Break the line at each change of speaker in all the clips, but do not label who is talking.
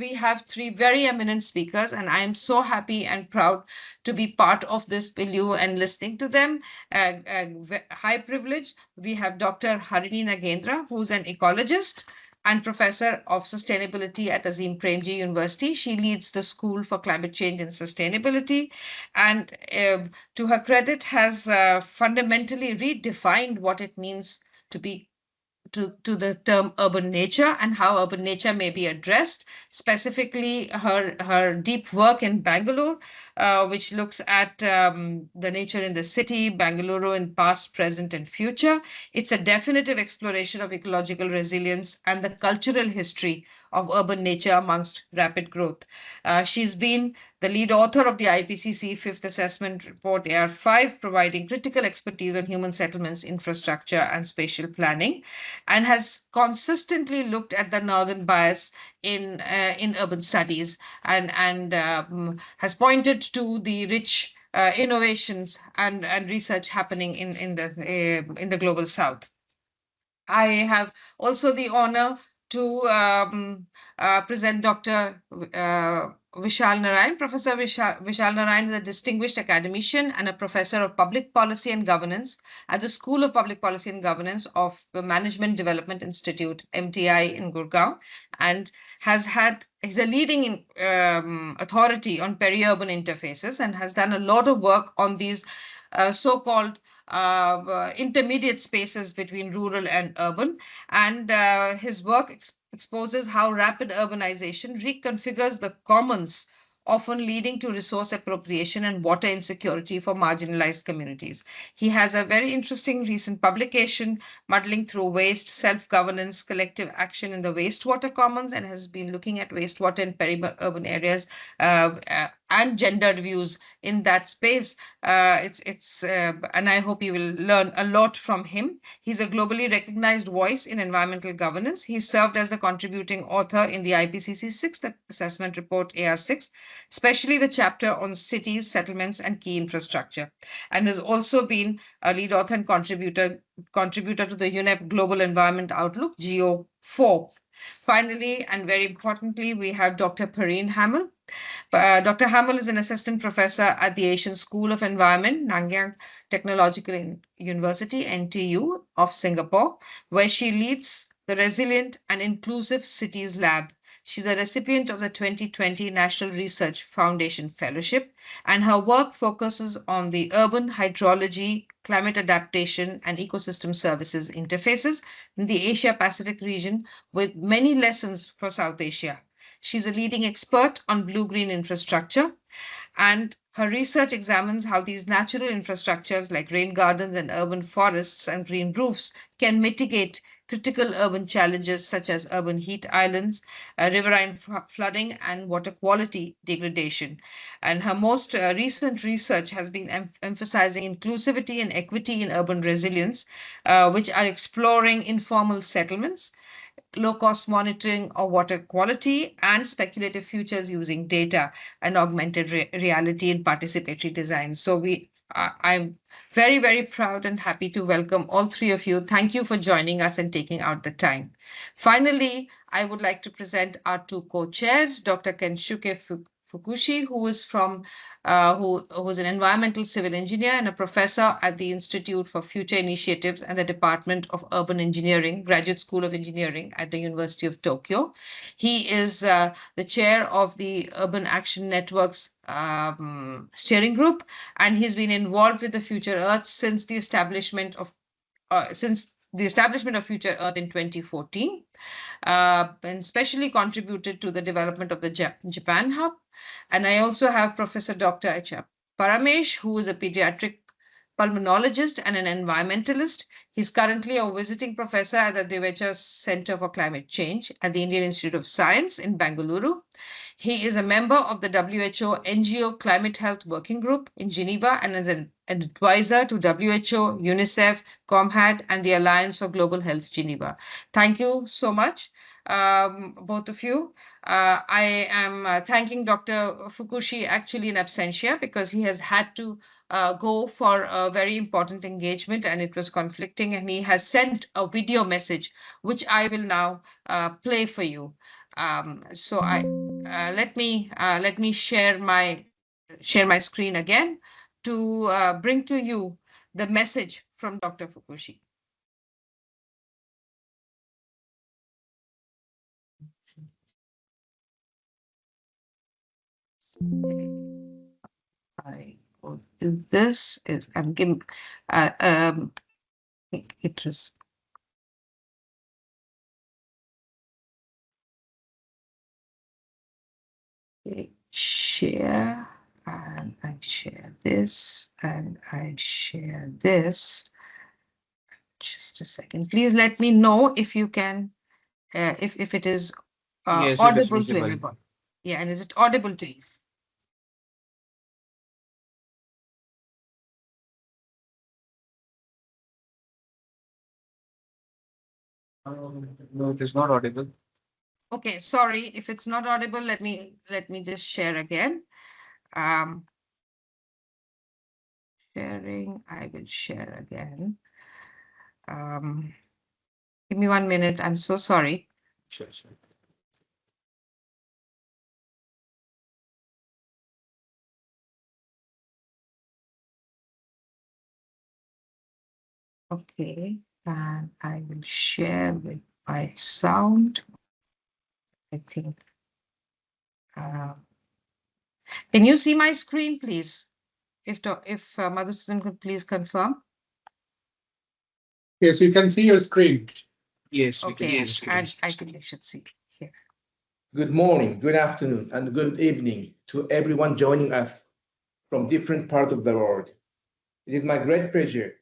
we have three very eminent speakers, and I am so happy and proud to be part of this with you and listening to them. High privilege. We have Dr. Harini Nagendra, who's an ecologist and professor of sustainability at Azim Premji University. She leads the School for Climate Change and Sustainability, and to her credit, has fundamentally redefined what it means to be to the term urban nature and how urban nature may be addressed. Specifically, her deep work in Bangalore, which looks at the nature in the city, Bangalore in past, present, and future. It's a definitive exploration of ecological resilience and the cultural history of urban nature amongst rapid growth. She's been the lead author of the IPCC Fifth Assessment Report AR5, providing critical expertise on human settlements, infrastructure, and spatial planning, and has consistently looked at the northern bias in urban studies, and has pointed to the rich innovations and research happening in the global south. I have also the honor to present Dr. Vishal Narayan. Professor Vishal Narayan is a distinguished academician and a professor of public policy and governance at the School of Public Policy and Governance of the Management Development Institute, MTI, in Gurgaon, and is a leading authority on peri-urban interfaces and has done a lot of work on these so-called intermediate spaces between rural and urban. And his work exposes how rapid urbanization reconfigures the commons, often leading to resource appropriation and water insecurity for marginalized communities. He has a very interesting recent publication, Muddling Through Waste, Self-Governance, Collective Action in the Wastewater Commons, and has been looking at wastewater in peri-urban areas and gendered views in that space. And I hope you will learn a lot from him. He's a globally recognized voice in environmental governance. He served as the contributing author in the IPCC Sixth Assessment Report AR6, especially the chapter on cities, settlements, and key infrastructure, and has also been a lead author and contributor to the UNEP Global Environment Outlook, GEO4. Finally, and very importantly, we have Dr. Perrine Hamel. Dr. Hamel is an assistant professor at the Asian School of Environment, Nanyang Technological University, NTU, of Singapore, where she leads the Resilient and Inclusive Cities Lab. She's a recipient of the 2020 National Research Foundation Fellowship, and her work focuses on the urban hydrology, climate adaptation, and ecosystem services interfaces in the Asia-Pacific region, with many lessons for South Asia. She's a leading expert on blue-green infrastructure, and her research examines how these natural infrastructures like rain gardens and urban forests and green roofs can mitigate critical urban challenges such as urban heat islands, riverine flooding, and water quality degradation. And her most recent research has been emphasizing inclusivity and equity in urban resilience, which are exploring informal settlements, low-cost monitoring of water quality, and speculative futures using data and augmented reality in participatory design. So I'm very, very proud and happy to welcome all three of you. Thank you for joining us and taking out the time. Finally, I would like to present our two co-chairs, Dr. Kensuke Fukushi, who is who's an environmental civil engineer and a professor at the Institute for Future Initiatives and the Department of Urban Engineering, Graduate School of Engineering at the University of Tokyo. He is the chair of the Urban Action Network's steering group, and he's been involved with the Future Earth since the establishment of Future Earth in 2014, and especially contributed to the development of the Japan Hub. And I also have Professor Dr. H.R. Paramesh, who is a pediatric pulmonologist and an environmentalist. He's currently a visiting professor at the Devecha Center for Climate Change at the Indian Institute of Science in Bengaluru. He is a member of the WHO NGO Climate Health Working Group in Geneva and is an advisor to WHO, UNICEF, COMHAD, and the Alliance for Global Health Geneva. Thank you so much, both of you. I am thanking Dr. Fukushi actually in absentia because he has had to go for a very important engagement and it was conflicting, and he has sent a video message, which I will now play for you. So let me share my screen again to bring to you the message from Dr. Fukushi. I will do this. I'm giving it is share, and I share this, and I share this. Just a second. Please let me know if you can, if it is
Yes, it is
audible to
visible.
everyone. Yeah, and is it audible to you?
No, it is not audible.
Okay, sorry if it's not audible. Let me just share again. Sharing. I will share again. Give me 1 minute. I'm so sorry.
Sure, sure.
Okay, and I will share with my sound. I think. Can you see my screen, please? If Madhusudan could please confirm.
Yes, you can see your screen.
Yes, we can
Okay,
see the
and
screen.
I think you should see here.
Good morning, good afternoon, and good evening to everyone joining us from different parts of the world. It is my great pleasure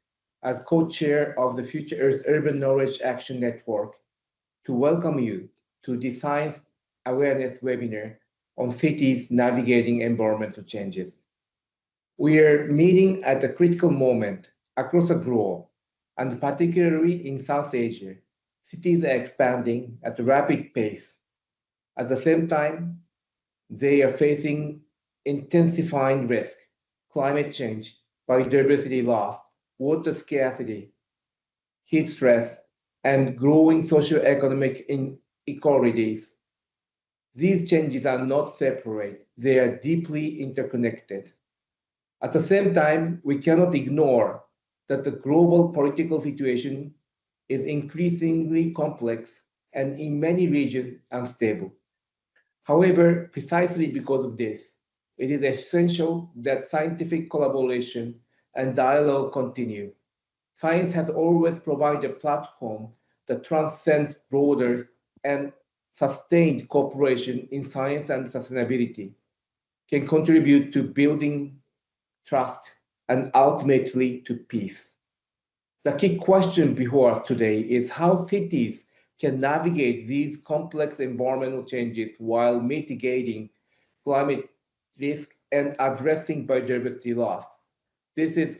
as co-chair of the Future Earth Urban Knowledge Action Network to welcome you to the Science Awareness webinar on cities navigating environmental changes. We are meeting at a critical moment across the globe, and particularly in South Asia. Cities are expanding at a rapid pace. At the same time, they are facing intensifying risk, climate change, biodiversity loss, water scarcity, heat stress, and growing socio-economic inequalities. These changes are not separate, they are deeply interconnected. At the same time, we cannot ignore that the global political situation is increasingly complex and in many regions unstable. However, precisely because of this, it is essential that scientific collaboration and dialogue continue. Science has always provided a platform that transcends borders, and sustained cooperation in science and sustainability can contribute to building trust and ultimately to peace. The key question before us today is how cities can navigate these complex environmental changes while mitigating climate risk and addressing biodiversity loss. This is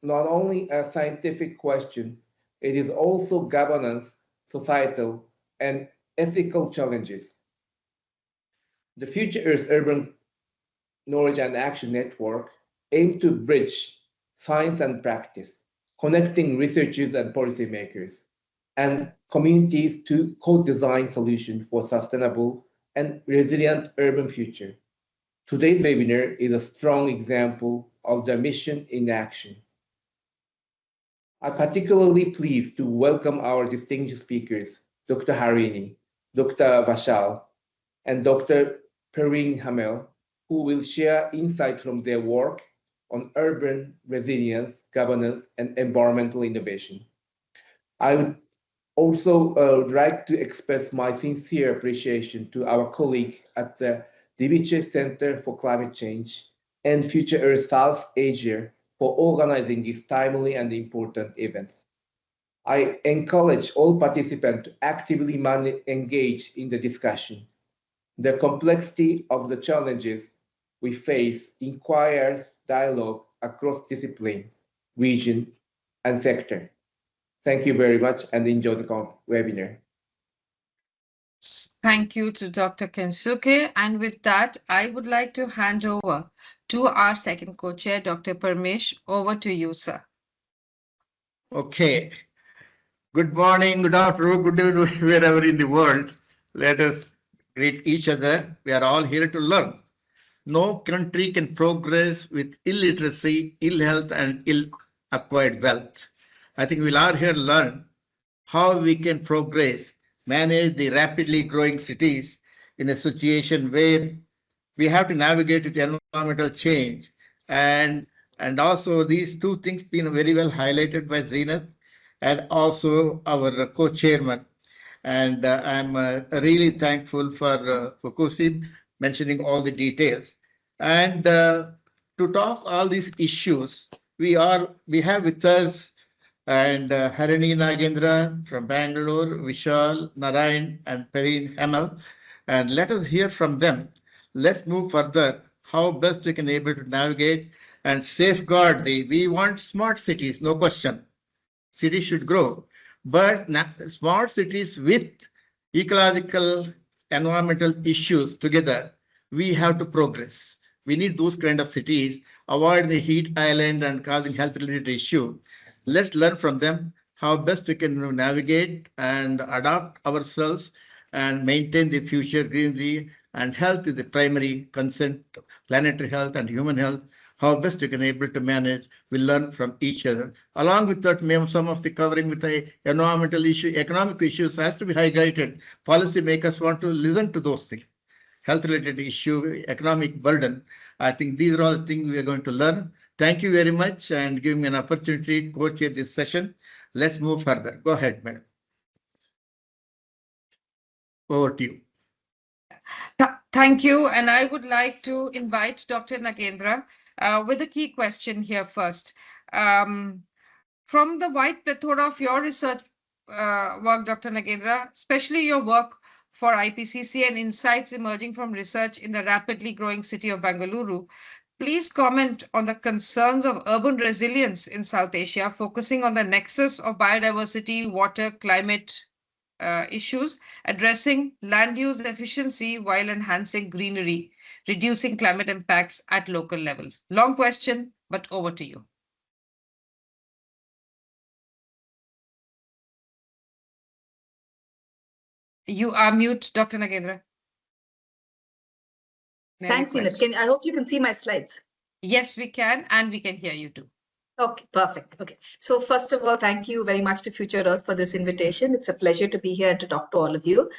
not only a scientific question, it is also governance, societal, and ethical challenges. The Future Earth Urban Knowledge and Action Network aims to bridge science and practice, connecting researchers and policymakers and communities to co-design solutions for sustainable and resilient urban future. Today's webinar is a strong example of the mission in action. I'm particularly pleased to welcome our distinguished speakers, Dr. Harini, Dr. Vashal, and Dr. Perrine Hamel, who will share insights from their work on urban resilience, governance, and environmental innovation. I would also like to express my sincere appreciation to our colleague at the Divice Center for Climate Change and Future Earth South Asia for organizing this timely and important event. I encourage all participants to actively engage in the discussion. The complexity of the challenges we face requires dialogue across discipline, region, and sector. Thank you very much and enjoy the webinar.
Thank you to Dr. Kensuke. And with that, I would like to hand over to our second co-chair, Dr. Parmesh. Over to you, sir.
Okay. Good morning, good afternoon, good evening, wherever in the world. Let us greet each other. We are all here to learn. No country can progress with illiteracy, ill health, and ill acquired wealth. I think we'll all here learn how we can progress, manage the rapidly growing cities in a situation where we have to navigate with environmental change. And also these two things been very well highlighted by Zenith and also our co-chairman. And I'm really thankful for Kusim mentioning all the details. And to talk all these issues, we have with us and Harini Nagendra from Bangalore, Vishal, Narayan, and Perrine Hamel. And let us hear from them. Let's move further. How best we can able to navigate and safeguard we want smart cities, no question. Cities should grow, but smart cities with ecological, environmental issues together, we have to progress. We need those kind of cities, avoid the heat island and causing health related issue. Let's learn from them how best we can navigate and adapt ourselves and maintain the future greenery, and health is the primary concern, planetary health and human health. How best we can able to manage, we learn from each other. Along with that, some of the covering with the environmental issue, economic issues has to be highlighted. Policy makers want to listen to those things. Health related issue, economic burden. I think these are all the things we are going to learn. Thank you very much and give me an opportunity to co-chair this session. Let's move further. Go ahead, madam. Over to you.
Thank you. And I would like to invite Dr. Nagendra with a key question here first. From the wide plethora of your research work, Dr. Nagendra, especially your work for IPCC and insights emerging from research in the rapidly growing city of Bengaluru, please comment on the concerns of urban resilience in South Asia, focusing on the nexus of biodiversity, water, climate issues, addressing land use efficiency while enhancing greenery, reducing climate impacts at local levels. Long question, but over to you. You are mute, Dr. Nagendra.
Thanks, Ines. I hope you can see my slides.
Yes, we can, and we can hear you too.
Okay, perfect. Okay. So first of all, thank you very much to Future Earth for this invitation. It's a pleasure to be here and to talk to all of you.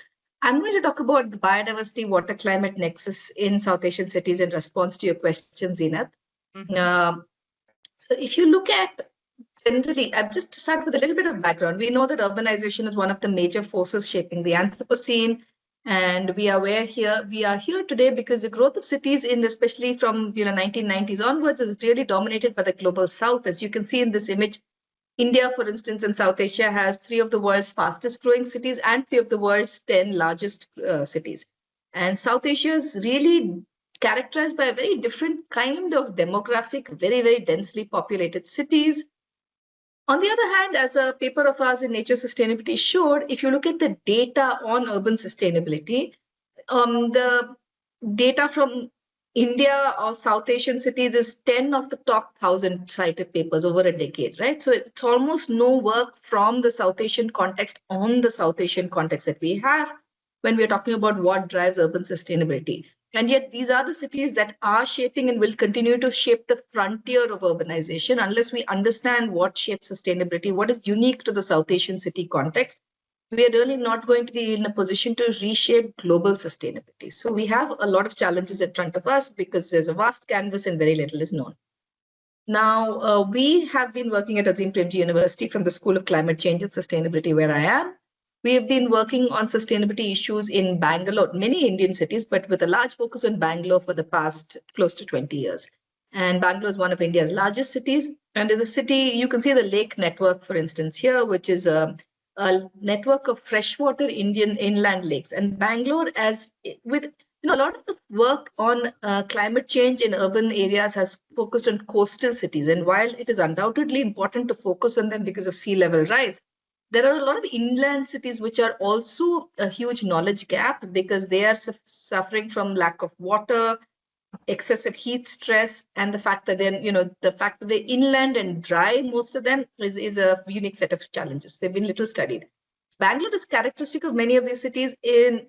I'm going to talk about the biodiversity water climate nexus in South Asian cities in response to your question, Zenith. So if you look at generally, just to start with a little bit of background, we know that urbanization is one of the major forces shaping the Anthropocene. And we are here today because the growth of cities in especially from 1990s onwards is really dominated by the global south. As you can see in this image, India, for instance, in South Asia has 3 of the world's fastest growing cities and 3 of the world's 10 largest cities. And South Asia is really characterized by a very different kind of demographic, very, very densely populated cities. On the other hand, as a paper of ours in Nature Sustainability showed, if you look at the data on urban sustainability, the data from India or South Asian cities is 10 of the top 1,000 cited papers over a decade, right? So it's almost no work from the South Asian context on the South Asian context that we have when we're talking about what drives urban sustainability. And yet these are the cities that are shaping and will continue to shape the frontier of urbanization unless we understand what shapes sustainability, what is unique to the South Asian city context. We are really not going to be in a position to reshape global sustainability. So we have a lot of challenges in front of us because there's a vast canvas and very little is known. Now, we have been working at Azim Premji University from the School of Climate Change and Sustainability where I am. We have been working on sustainability issues in Bangalore, many Indian cities, but with a large focus on Bangalore for the past close to 20 years. And Bangalore is one of India's largest cities. And as a city, you can see the lake network, for instance, here, which is a network of freshwater Indian inland lakes. And Bangalore, as with a lot of the work on climate change in urban areas has focused on coastal cities. And while it is undoubtedly important to focus on them because of sea level rise, there are a lot of inland cities which are also a huge knowledge gap because they are suffering from lack of water, excessive heat stress, and the fact that they're inland and dry, most of them is a unique set of challenges. They've been little studied. Bangalore is characteristic of many of these cities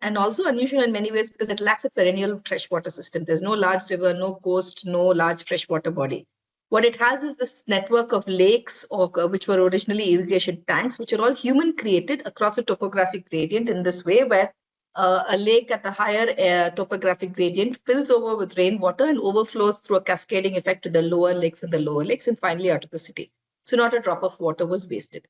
and also unusual in many ways because it lacks a perennial freshwater system. There's no large river, no coast, no large freshwater body. What it has is this network of lakes, which were originally irrigation tanks, which are all human created across a topographic gradient in this way, where a lake at the higher topographic gradient fills over with rainwater and overflows through a cascading effect to the lower lakes and finally out of the city. So not a drop of water was wasted.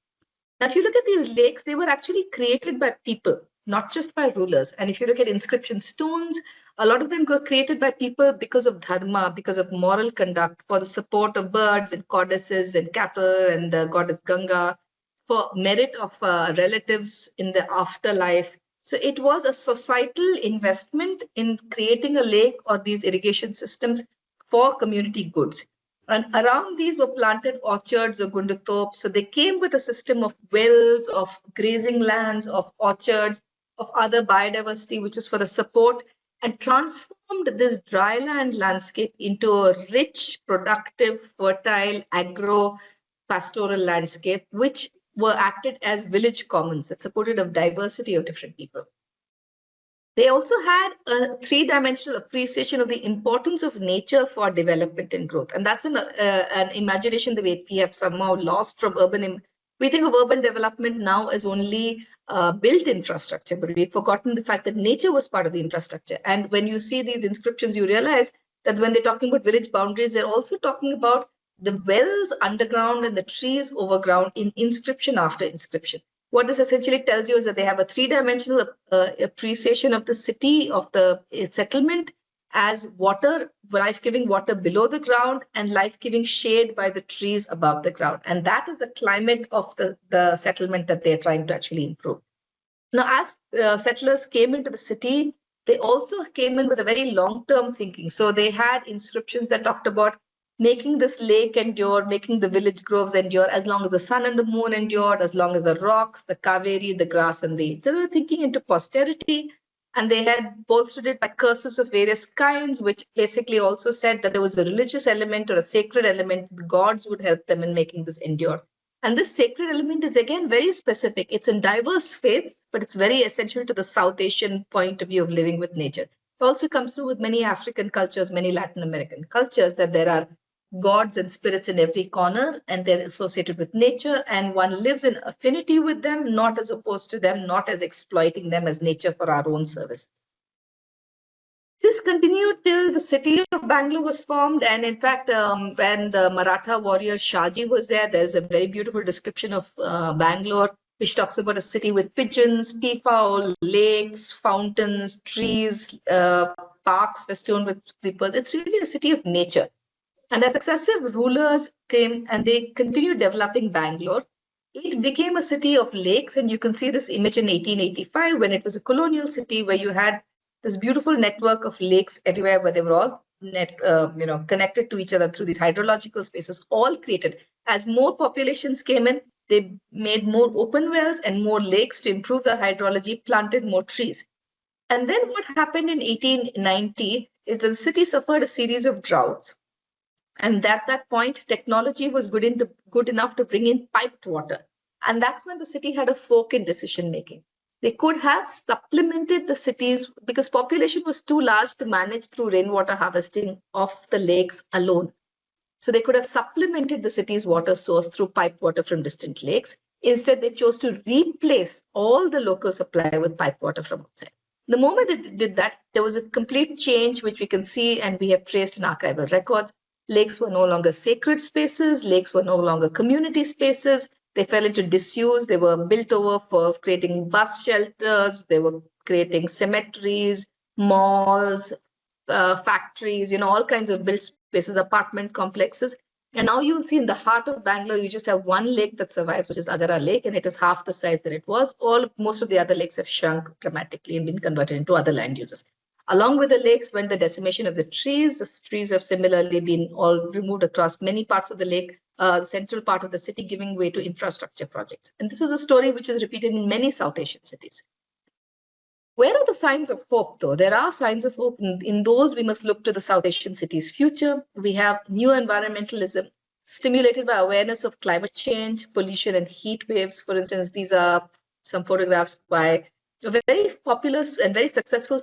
Now, if you look at these lakes, they were actually created by people, not just by rulers. And if you look at inscription stones, a lot of them were created by people because of dharma, because of moral conduct, for the support of birds and goddesses and cattle and the goddess Ganga, for merit of relatives in the afterlife. So it was a societal investment in creating a lake or these irrigation systems for community goods. And around these were planted orchards or gundutop. So they came with a system of wells, of grazing lands, of orchards, of other biodiversity, which is for the support, and transformed this dry land landscape into a rich, productive, fertile, agro-pastoral landscape, which were acted as village commons that supported a diversity of different people. They also had a three-dimensional appreciation of the importance of nature for development and growth. And that's an imagination that we have somehow lost from urban. We think of urban development now as only built infrastructure, but we've forgotten the fact that nature was part of the infrastructure. And when you see these inscriptions, you realize that when they're talking about village boundaries, they're also talking about the wells underground and the trees overground in inscription after inscription. What this essentially tells you is that they have a three-dimensional appreciation of the city, of the settlement, as water, life-giving water below the ground and life-giving shade by the trees above the ground. And that is the climate of the settlement that they're trying to actually improve. Now, as settlers came into the city, they also came in with a very long-term thinking. So they had inscriptions that talked about making this lake endure, making the village groves endure, as long as the sun and the moon endured, as long as the rocks, the Kaveri, the grass, and they were thinking into posterity. And they had bolstered it by curses of various kinds, which basically also said that there was a religious element or a sacred element. The gods would help them in making this endure. And this sacred element is, again, very specific. It's in diverse faiths, but it's very essential to the South Asian point of view of living with nature. It also comes through with many African cultures, many Latin American cultures, that there are gods and spirits in every corner, and they're associated with nature, and one lives in affinity with them, not as opposed to them, not as exploiting them as nature for our own service. This continued till the city of Bangalore was formed, and in fact, when the Maratha warrior Shaji was there, there's a very beautiful description of Bangalore, which talks about a city with pigeons, peafowl, lakes, fountains, trees, parks festooned with creepers. It's really a city of nature. And as successive rulers came and they continued developing Bangalore, it became a city of lakes. And you can see this image in 1885 when it was a colonial city where you had this beautiful network of lakes everywhere where they were all connected to each other through these hydrological spaces, all created. As more populations came in, they made more open wells and more lakes to improve the hydrology, planted more trees. And then what happened in 1890 is that the city suffered a series of droughts. And at that point, technology was good enough to bring in piped water. And that's when the city had a fork in decision making. They could have supplemented the cities because population was too large to manage through rainwater harvesting of the lakes alone. So they could have supplemented the city's water source through piped water from distant lakes. Instead, they chose to replace all the local supply with piped water from outside. The moment they did that, there was a complete change, which we can see and we have traced in archival records. Lakes were no longer sacred spaces. Lakes were no longer community spaces. They fell into disuse. They were built over for creating bus shelters. They were creating cemeteries, malls, factories, all kinds of built spaces, apartment complexes. And now you'll see in the heart of Bangalore, you just have one lake that survives, which is Agara Lake, and it is half the size that it was. Most of the other lakes have shrunk dramatically and been converted into other land uses. Along with the lakes went the decimation of the trees. The trees have similarly been all removed across many parts of the lake, the central part of the city, giving way to infrastructure projects. And this is a story which is repeated in many South Asian cities. Where are the signs of hope, though? There are signs of hope. In those, we must look to the South Asian cities' future. We have new environmentalism stimulated by awareness of climate change, pollution, and heat waves. For instance, these are some photographs by a very popular and very successful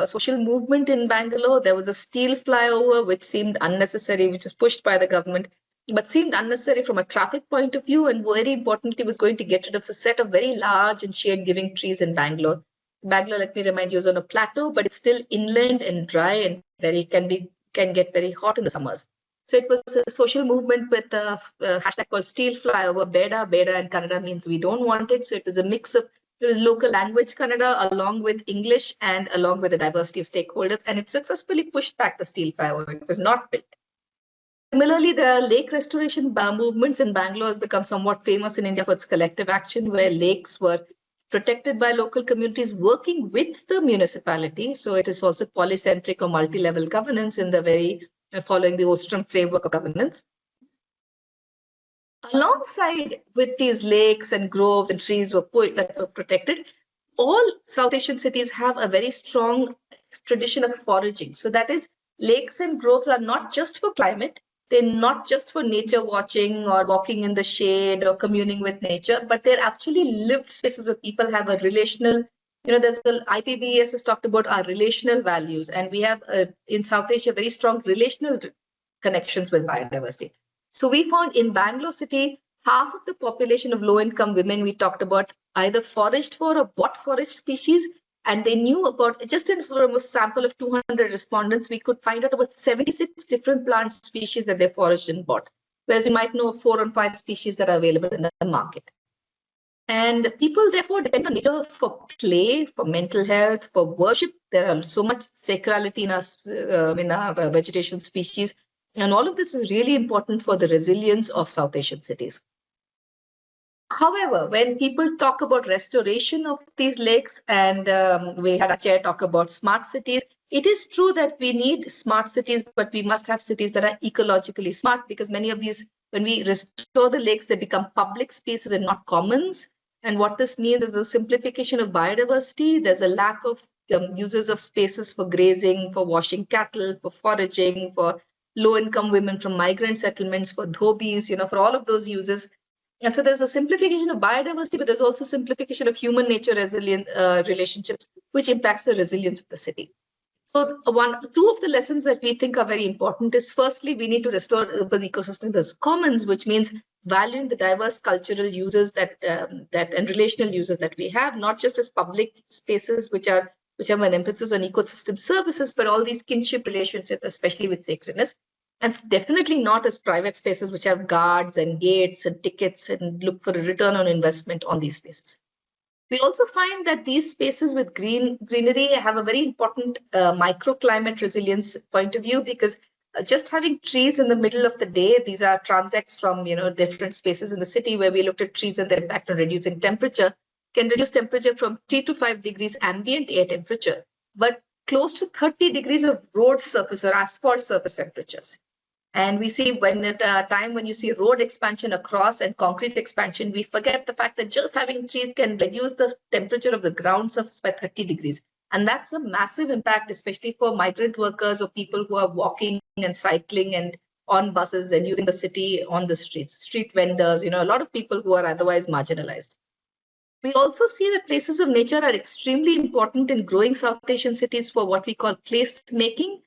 social movement in Bangalore. There was a steel flyover, which seemed unnecessary, which was pushed by the government, but seemed unnecessary from a traffic point of view, and very importantly, was going to get rid of a set of very large and shade-giving trees in Bangalore. Bangalore, let me remind you, is on a plateau, but it's still inland and dry and can get very hot in the summers. So it was a social movement with a hashtag called Steel Flyover. Beda and Kannada means we don't want it. So it was a mix of, it was local language Kannada along with English and along with a diversity of stakeholders. And it successfully pushed back the steel flyover. It was not built. Similarly, the lake restoration movements in Bangalore has become somewhat famous in India for its collective action, where lakes were protected by local communities working with the municipality. So it is also polycentric or multi-level governance in the very following the Ostrom framework of governance. Alongside with these lakes and groves and trees that were protected, all South Asian cities have a very strong tradition of foraging. So that is, lakes and groves are not just for climate, they're not just for nature watching or walking in the shade or communing with nature, but they're actually lived spaces where people have a relational, there's the IPBES has talked about our relational values, and we have in South Asia very strong relational connections with biodiversity. So we found in Bangalore city, half of the population of low-income women we talked about either foraged for or bought foraged species, and they knew about, just from a sample of 200 respondents, we could find out about 76 different plant species that they foraged and bought, whereas you might know 4 or 5 species that are available in the market. And people therefore depend on nature for play, for mental health, for worship. There are so much sacrality in our vegetation species. And all of this is really important for the resilience of South Asian cities. However, when people talk about restoration of these lakes, and we had a chair talk about smart cities, it is true that we need smart cities, but we must have cities that are ecologically smart, because many of these, when we restore the lakes, they become public spaces and not commons. And what this means is the simplification of biodiversity. There's a lack of uses of spaces for grazing, for washing cattle, for foraging, for low-income women from migrant settlements, for dhobis, for all of those uses. And so there's a simplification of biodiversity, but there's also simplification of human-nature relationships, which impacts the resilience of the city. So two of the lessons that we think are very important is, firstly, we need to restore urban ecosystems as commons, which means valuing the diverse cultural uses and relational uses that we have, not just as public spaces, which have an emphasis on ecosystem services, but all these kinship relationships, especially with sacredness. And definitely not as private spaces, which have guards and gates and tickets and look for a return on investment on these spaces. We also find that these spaces with greenery have a very important microclimate resilience point of view, because just having trees in the middle of the day, these are transects from different spaces in the city where we looked at trees and their impact on reducing temperature, can reduce temperature from 3 to 5 degrees ambient air temperature, but close to 30 degrees of road surface or asphalt surface temperatures. And we see when at a time when you see road expansion across and concrete expansion, we forget the fact that just having trees can reduce the temperature of the ground surface by 30 degrees. And that's a massive impact, especially for migrant workers or people who are walking and cycling and on buses and using the city on the streets, street vendors, a lot of people who are otherwise marginalized. We also see that places of nature are extremely important in growing South Asian cities for what we call place making.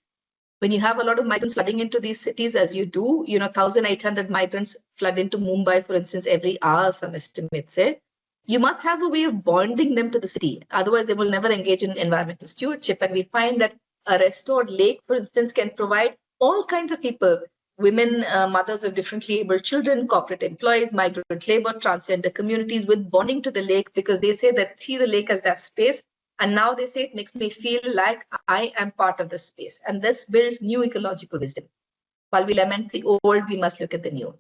When you have a lot of migrants flooding into these cities, as you do, 1,800 migrants flood into Mumbai, for instance, every hour, some estimates say, you must have a way of bonding them to the city. Otherwise, they will never engage in environmental stewardship. And we find that a restored lake, for instance, can provide all kinds of people, women, mothers of differently abled children, corporate employees, migrant labor, transgender communities, with bonding to the lake, because they say that see the lake as that space. And now they say it makes me feel like I am part of the space. And this builds new ecological wisdom. While we lament the old, we must look at the new.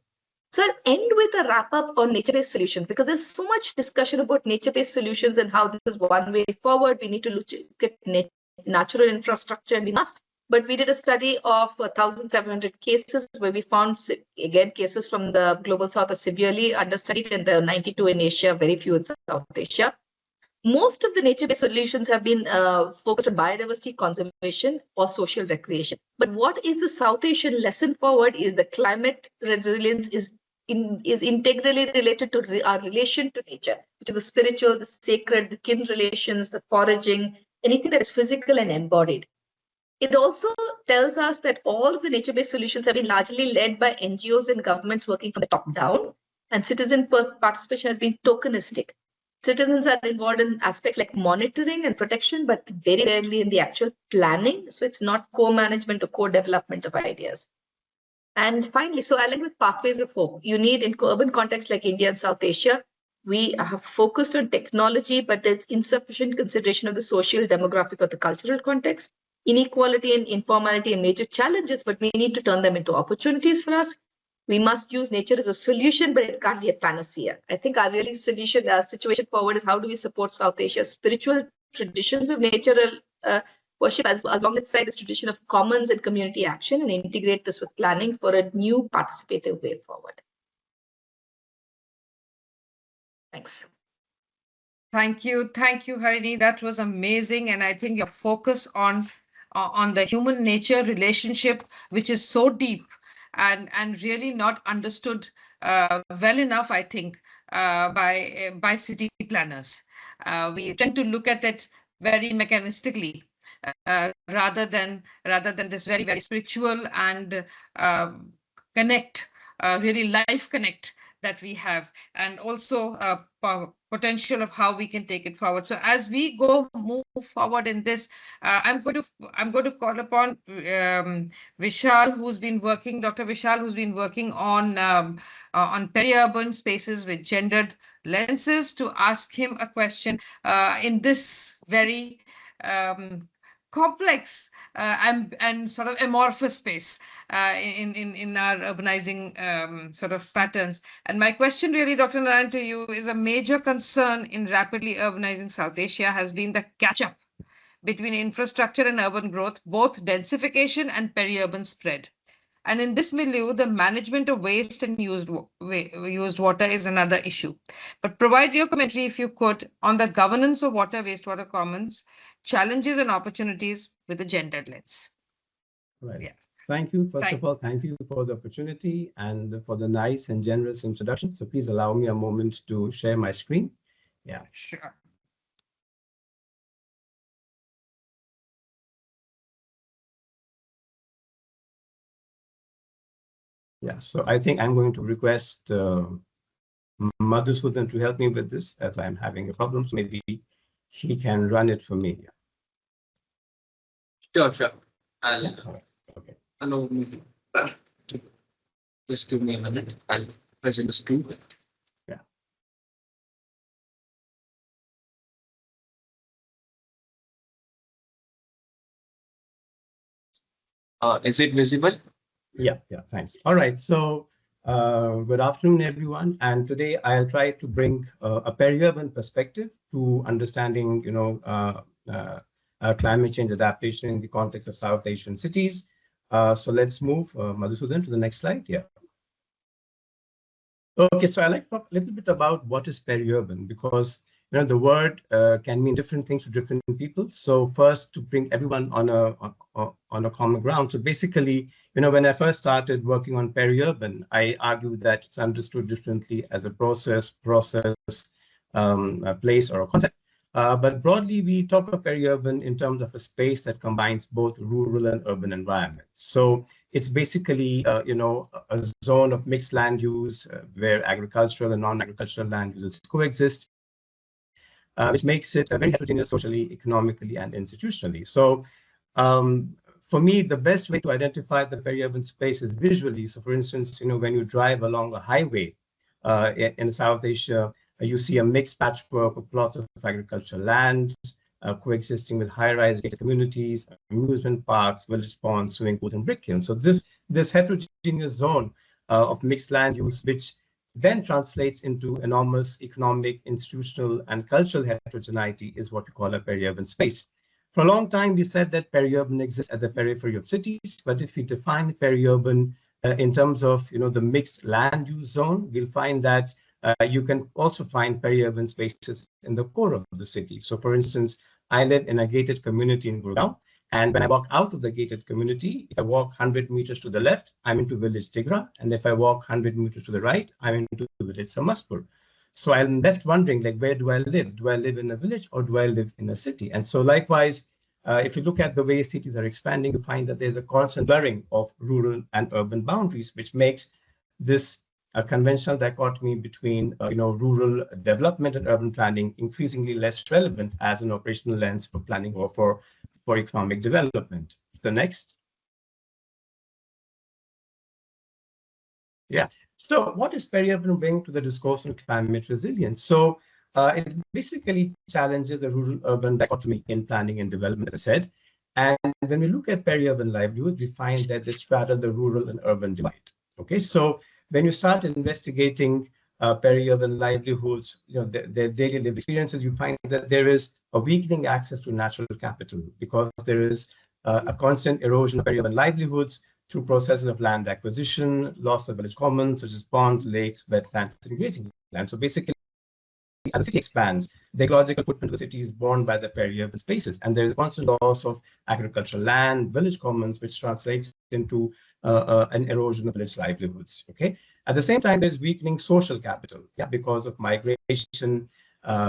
So I'll end with a wrap up on nature-based solutions, because there's so much discussion about nature-based solutions and how this is one way forward. We need to look at natural infrastructure, and we must. But we did a study of 1,700 cases where we found, again, cases from the global south are severely understudied, and there are 92 in Asia, very few in South Asia. Most of the nature-based solutions have been focused on biodiversity conservation or social recreation. But what is the South Asian lesson forward is the climate resilience is is integrally related to our relation to nature, which is the spiritual, the sacred, the kin relations, the foraging, anything that is physical and embodied. It also tells us that all of the nature-based solutions have been largely led by NGOs and governments working from the top down, and citizen participation has been tokenistic. Citizens are involved in aspects like monitoring and protection, but very rarely in the actual planning. So it's not co-management or co-development of ideas. And finally, so I'll end with pathways of hope. You need, in urban contexts like India and South Asia, we have focused on technology, but there's insufficient consideration of the social, demographic, or the cultural context. Inequality and informality are major challenges, but we need to turn them into opportunities for us. We must use nature as a solution, but it can't be a panacea. I think our really situation forward is how do we support South Asia's spiritual traditions of natural worship as alongside this tradition of commons and community action, and integrate this with planning for a new participative way forward. Thanks.
Thank you, Harini. That was amazing, and I think your focus on the human nature relationship, which is so deep and really not understood well enough, I think, by city planners. We tend to look at it very mechanistically, rather than this very, very spiritual and really life connect that we have, and also potential of how we can take it forward. So as we move forward in this, I'm going to call upon Vishal, who's been working, Dr. Vishal, who's been working on peri-urban spaces with gendered lenses, to ask him a question in this very complex and sort of amorphous space in our urbanizing sort of patterns. And my question really, Dr. Narayan, to you is, a major concern in rapidly urbanizing South Asia has been the catch-up between infrastructure and urban growth, both densification and peri-urban spread. And in this milieu, the management of waste and used water is another issue. But provide your commentary, if you could, on the governance of water, wastewater commons, challenges and opportunities with a gendered lens.
Right. Yeah. Thank you. First of all, thank you for the opportunity and for the nice and generous introduction. So please allow me a moment to share my screen. Yeah.
Sure.
Yeah, so I think I'm going to request Madhusudan to help me with this, as I'm having a problem. So maybe he can run it for me.
Sure. Okay. Allow me. Just give me a minute. I'll present the screen.
Yeah.
Is it visible?
Yeah, thanks. All right, so good afternoon, everyone. And today I'll try to bring a peri-urban perspective to understanding, climate change adaptation in the context of South Asian cities. So let's move, Madhusudan, to the next slide. Yeah. Okay, so I like to talk a little bit about what is peri-urban, because the word can mean different things to different people. So first, to bring everyone on a common ground. So basically, when I first started working on peri-urban, I argued that it's understood differently as a process, a place, or a concept. But broadly, we talk of peri-urban in terms of a space that combines both rural and urban environments. So it's basically, a zone of mixed land use where agricultural and non-agricultural land uses coexist, which makes it very heterogeneous socially, economically, and institutionally. So for me, the best way to identify the peri-urban space is visually. So for instance, when you drive along a highway in South Asia, you see a mixed patchwork of plots of agricultural land coexisting with high-rise gated communities, amusement parks, village ponds, swimming pools, and brick kilns. So this heterogeneous zone of mixed land use, which then translates into enormous economic, institutional, and cultural heterogeneity, is what we call a peri-urban space. For a long time, we said that peri-urban exists at the periphery of cities, but if we define peri-urban in terms of the mixed land use zone, we'll find that you can also find peri-urban spaces in the core of the city. So for instance, I live in a gated community in Gurgaon, And when I walk out of the gated community, if I walk 100 meters to the left, I'm into village Tigra. And if I walk 100 meters to the right, I'm into village Samaspur. So I'm left wondering, like, where do I live? Do I live in a village or do I live in a city? And so likewise, if you look at the way cities are expanding, you find that there's a constant blurring of rural and urban boundaries, which makes this a conventional dichotomy between rural development and urban planning increasingly less relevant as an operational lens for planning or for economic development. The next. Yeah. So what is peri-urban bring to the discourse on climate resilience? So it basically challenges the rural-urban dichotomy in planning and development, as I said. And when we look at peri-urban livelihoods, we find that they straddle the rural and urban divide. Okay, so when you start investigating peri-urban livelihoods, their daily lived experiences, you find that there is a weakening access to natural capital because there is a constant erosion of peri-urban livelihoods through processes of land acquisition, loss of village commons, such as ponds, lakes, wetlands, and grazing land. So basically, as the city expands, the ecological footprint of the city is borne by the peri-urban spaces. And there is constant loss of agricultural land, village commons, which translates into an erosion of village livelihoods. Okay. At the same time, there's weakening social capital, because of migration,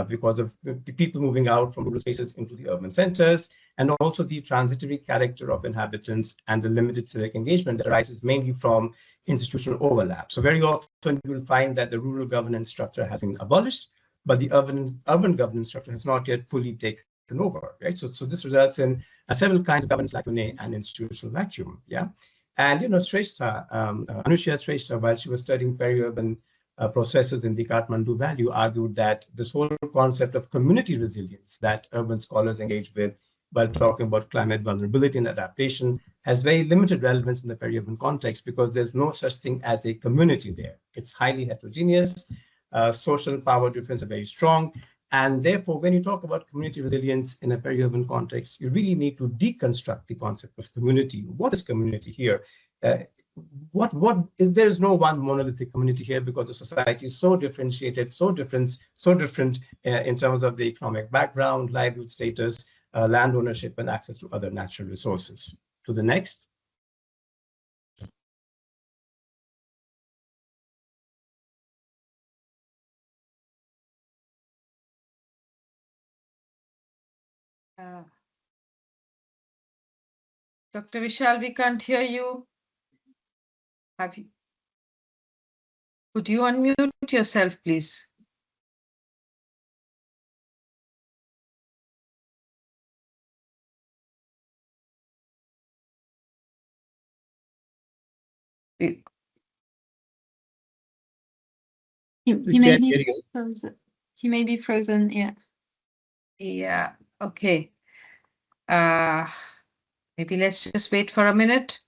because of people moving out from rural spaces into the urban centers, and also the transitory character of inhabitants and the limited civic engagement that arises mainly from institutional overlap. So very often you will find that the rural governance structure has been abolished, but the urban governance structure has not yet fully taken over, right? So this results in several kinds of governance lacunae and institutional vacuum, And, Shrestha, Anushya Shrestha, while she was studying peri-urban processes in the Kathmandu Valley, argued that this whole concept of community resilience that urban scholars engage with while talking about climate vulnerability and adaptation has very limited relevance in the peri-urban context because there's no such thing as a community there. It's highly heterogeneous. Social power differences are very strong. And therefore, when you talk about community resilience in a peri-urban context, you really need to deconstruct the concept of community. What is community here? There's no one monolithic community here because the society is so differentiated, so different in terms of the economic background, livelihood status, land ownership, and access to other natural resources. To the next.
Dr. Vishal, we can't hear you. Have you? Could you unmute yourself, please?
He may be frozen. He may be frozen, yeah.
Yeah, okay. Maybe let's just wait for a minute.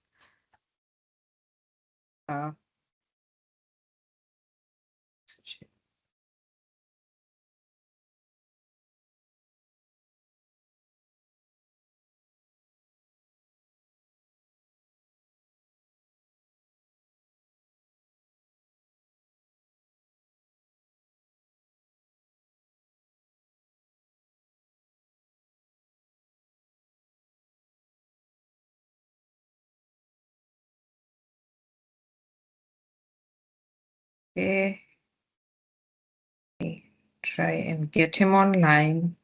Okay. Try and get him online.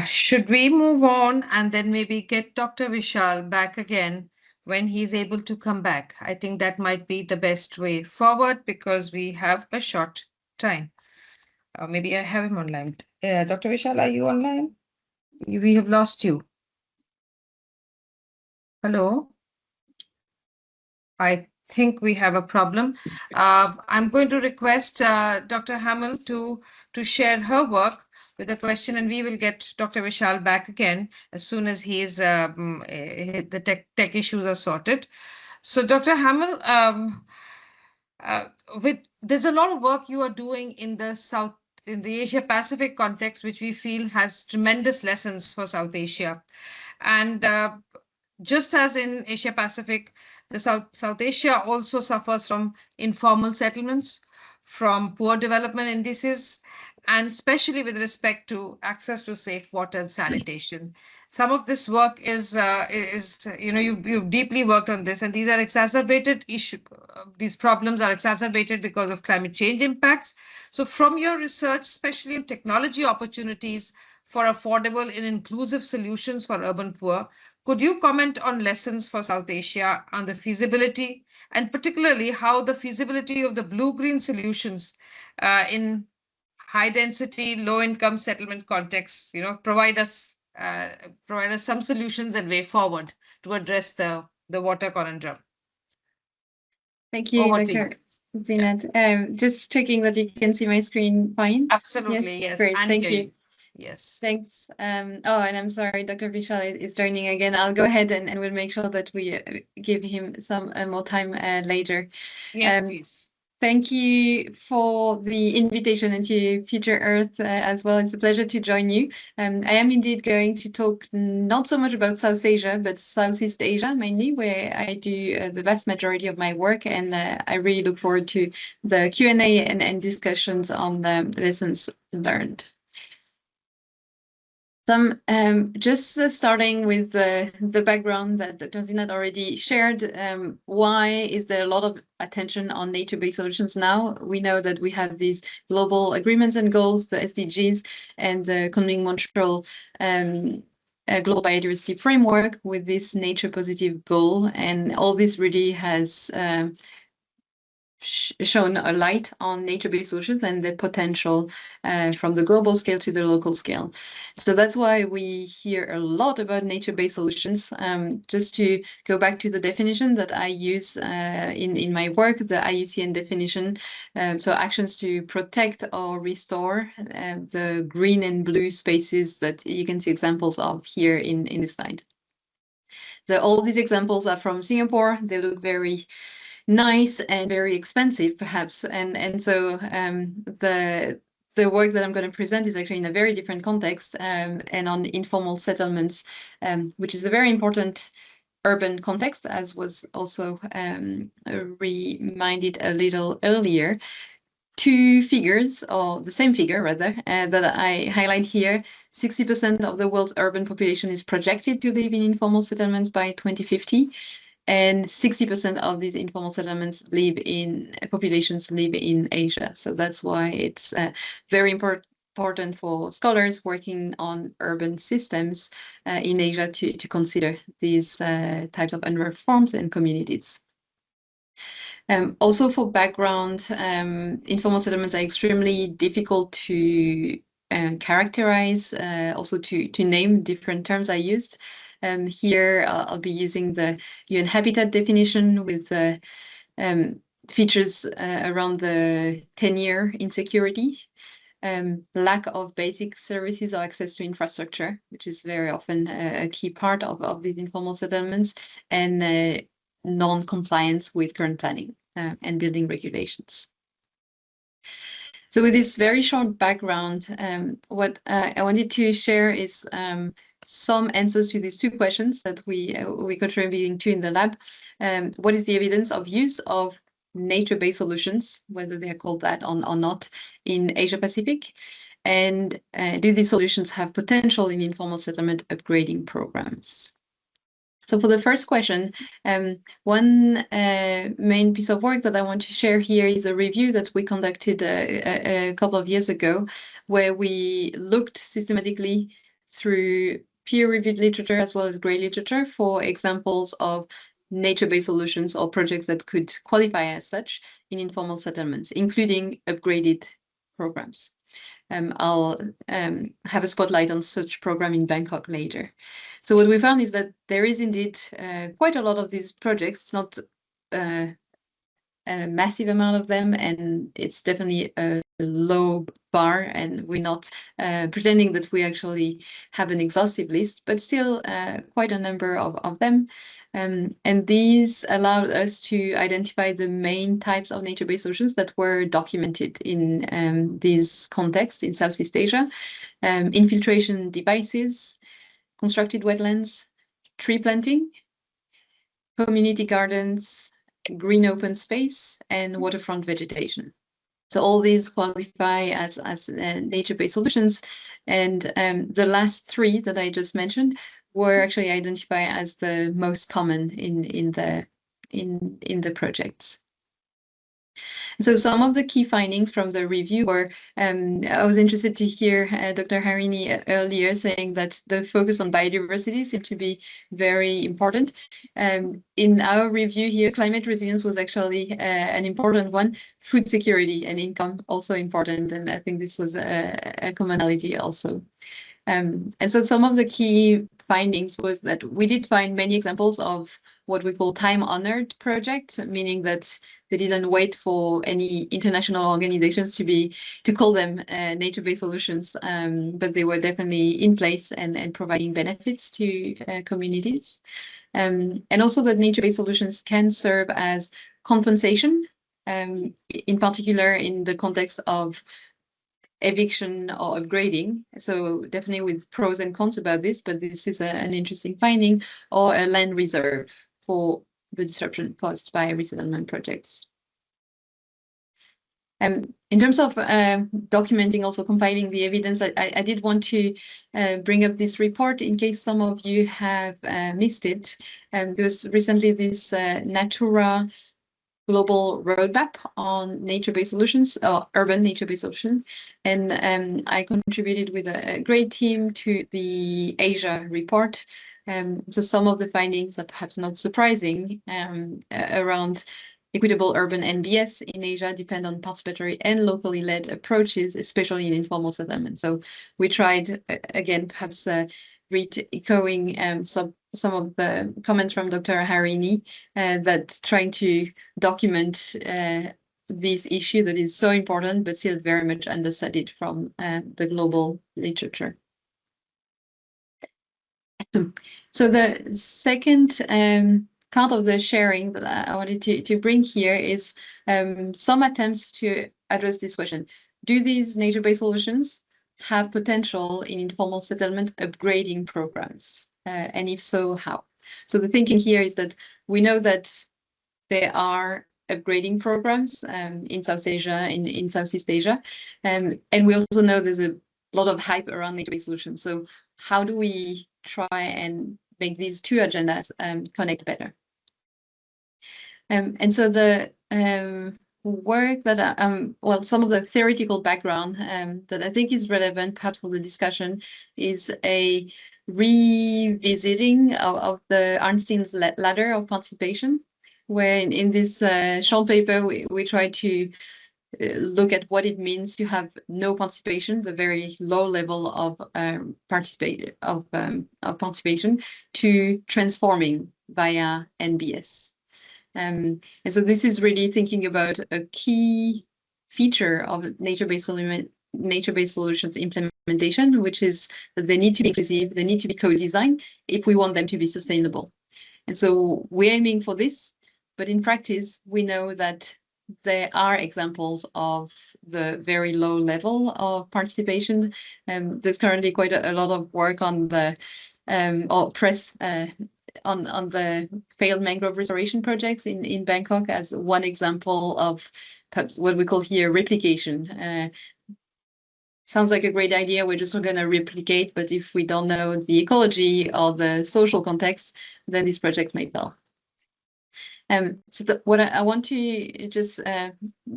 Should we move on and then maybe get Dr. Vishal back again when he's able to come back? I think that might be the best way forward because we have a short time. Maybe I have him online. Dr. Vishal, are you online? We have lost you. Hello? I think we have a problem. I'm going to request Dr. Hamill to share her work with a question, and we will get Dr. Vishal back again as soon as the tech issues are sorted. So, Dr. Hamill, there's a lot of work you are doing in the Asia Pacific context, which we feel has tremendous lessons for South Asia. And just as in Asia Pacific, the South Asia also suffers from informal settlements, from poor development indices, and especially with respect to access to safe water and sanitation. Some of this work is you've deeply worked on this, and these are exacerbated issue. These problems are exacerbated because of climate change impacts. So from your research, especially in technology opportunities for affordable and inclusive solutions for urban poor, could you comment on lessons for South Asia on the feasibility, and particularly how the feasibility of the blue-green solutions in high density, low income settlement contexts, provide us some solutions and way forward to address the water conundrum?
Thank you,
Over to you.
Dr. Zinat. Just checking that you can see my screen fine.
Absolutely, yes.
Great,
And
thank
hear
you.
Yes.
Thanks. And I'm sorry, Dr. Vishal is joining again. I'll go ahead and we'll make sure that we give him some more time later.
Yes, please.
Thank you for the invitation into Future Earth as well. It's a pleasure to join you. I am indeed going to talk not so much about South Asia, but Southeast Asia mainly, where I do the vast majority of my work. And I really look forward to the Q&A and discussions on the lessons learned. So just starting with the background that Dr. Zinat already shared, why is there a lot of attention on nature-based solutions now? We know that we have these global agreements and goals, the SDGs, and the Kunming Montreal Global Biodiversity Framework with this nature-positive goal. And all this really has shown a light on nature-based solutions and the potential from the global scale to the local scale. So that's why we hear a lot about nature-based solutions. Just to go back to the definition that I use in my work, the IUCN definition, so actions to protect or restore the green and blue spaces that you can see examples of here in this slide. All these examples are from Singapore. They look very nice and very expensive, perhaps, and so the work that I'm going to present is actually in a very different context and on informal settlements, which is a very important urban context, as was also reminded a little earlier. Two figures, or the same figure rather, that I highlight here. 60% of the world's urban population is projected to live in informal settlements by 2050. And 60% of these informal settlements populations live in Asia. So that's why it's very important for scholars working on urban systems in Asia to consider these types of unrest forms and communities. Also for background, informal settlements are extremely difficult to characterize, also to name. Different terms I used. Here, I'll be using the UN Habitat definition with features around the 10-year insecurity, lack of basic services or access to infrastructure, which is very often a key part of these informal settlements, and non-compliance with current planning and building regulations. So with this very short background, what I wanted to share is some answers to these two questions that we contributing to in the lab. What is the evidence of use of nature-based solutions, whether they are called that or not, in Asia Pacific? And do these solutions have potential in informal settlement upgrading programs? So for the first question, one main piece of work that I want to share here is a review that we conducted a couple of years ago, where we looked systematically through peer-reviewed literature as well as grey literature for examples of nature-based solutions or projects that could qualify as such in informal settlements, including upgraded programs. I'll have a spotlight on such program in Bangkok later. So what we found is that there is indeed quite a lot of these projects. It's not a massive amount of them, and it's definitely a low bar, and we're not pretending that we actually have an exhaustive list, but still quite a number of them. And these allowed us to identify the main types of nature-based solutions that were documented in this context in Southeast Asia. Infiltration devices, constructed wetlands, tree planting, community gardens, green open space, and waterfront vegetation. So all these qualify as nature-based solutions, and the last three that I just mentioned were actually identified as the most common in the projects. So some of the key findings from the review were, I was interested to hear Dr. Harini earlier saying that the focus on biodiversity seemed to be very important. In our review here, climate resilience was actually an important one, food security and income also important, and I think this was a commonality also. And so some of the key findings was that we did find many examples of what we call time-honored projects, meaning that they didn't wait for any international organizations to call them nature-based solutions, but they were definitely in place and providing benefits to communities. And also that nature-based solutions can serve as compensation, in particular in the context of eviction or upgrading. So definitely with pros and cons about this, but this is an interesting finding, or a land reserve for the disruption caused by resettlement projects. In terms of documenting, also compiling the evidence, I did want to bring up this report in case some of you have missed it. There's recently this Natura global roadmap on nature-based solutions, or urban nature-based solutions. And I contributed with a great team to the Asia report. So some of the findings are perhaps not surprising around equitable urban NBS in Asia depend on participatory and locally led approaches, especially in informal settlement. So we tried, again, perhaps echoing some of the comments from Dr. Harini, that trying to document this issue that is so important, but still very much understudied from the global literature. So the second part of the sharing that I wanted to bring here is some attempts to address this question. Do these nature-based solutions have potential in informal settlement upgrading programs? And if so, how? So the thinking here is that we know that there are upgrading programs in South Asia, in Southeast Asia, and we also know there's a lot of hype around nature-based solutions. So how do we try and make these two agendas connect better? And so the work that well, some of the theoretical background that I think is relevant perhaps for the discussion is a revisiting of the Arnstein's ladder of participation, where in this short paper we try to look at what it means to have no participation, the very low level of participation, to transforming via NBS. And so this is really thinking about a key feature of nature-based solutions implementation, which is that they need to be inclusive, they need to be co-designed if we want them to be sustainable. And so we're aiming for this, but in practice, we know that there are examples of the very low level of participation. There's currently quite a lot of work on the or press on the failed mangrove restoration projects in Bangkok as one example of perhaps what we call here replication. Sounds like a great idea. We're just going to replicate, but if we don't know the ecology or the social context, then these projects may fail. So what I want to just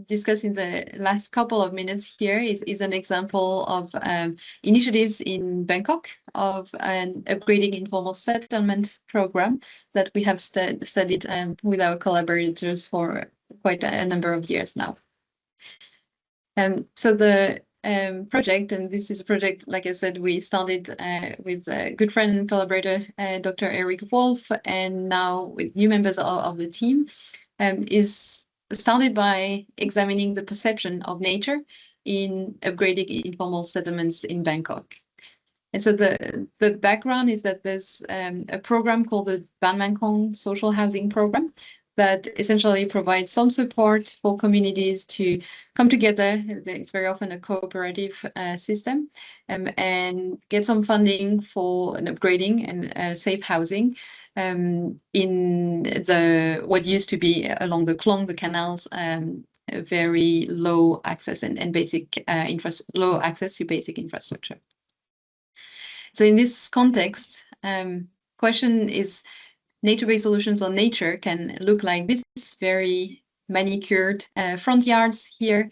discuss in the last couple of minutes here is an example of initiatives in Bangkok of an upgrading informal settlement program that we have studied with our collaborators for quite a number of years now. So the project, and this is a project, like I said, we started with a good friend and collaborator, Dr. Eric Wolf, and now with new members of the team, is started by examining the perception of nature in upgrading informal settlements in Bangkok. And so the background is that there's a program called the Ban Man Kong Social Housing Program that essentially provides some support for communities to come together. It's very often a cooperative system, and get some funding for an upgrading and safe housing in what used to be along the Klong, the canals, very low access and basic low access to basic infrastructure. So in this context, question is, nature-based solutions on nature can look like this, very manicured front yards here,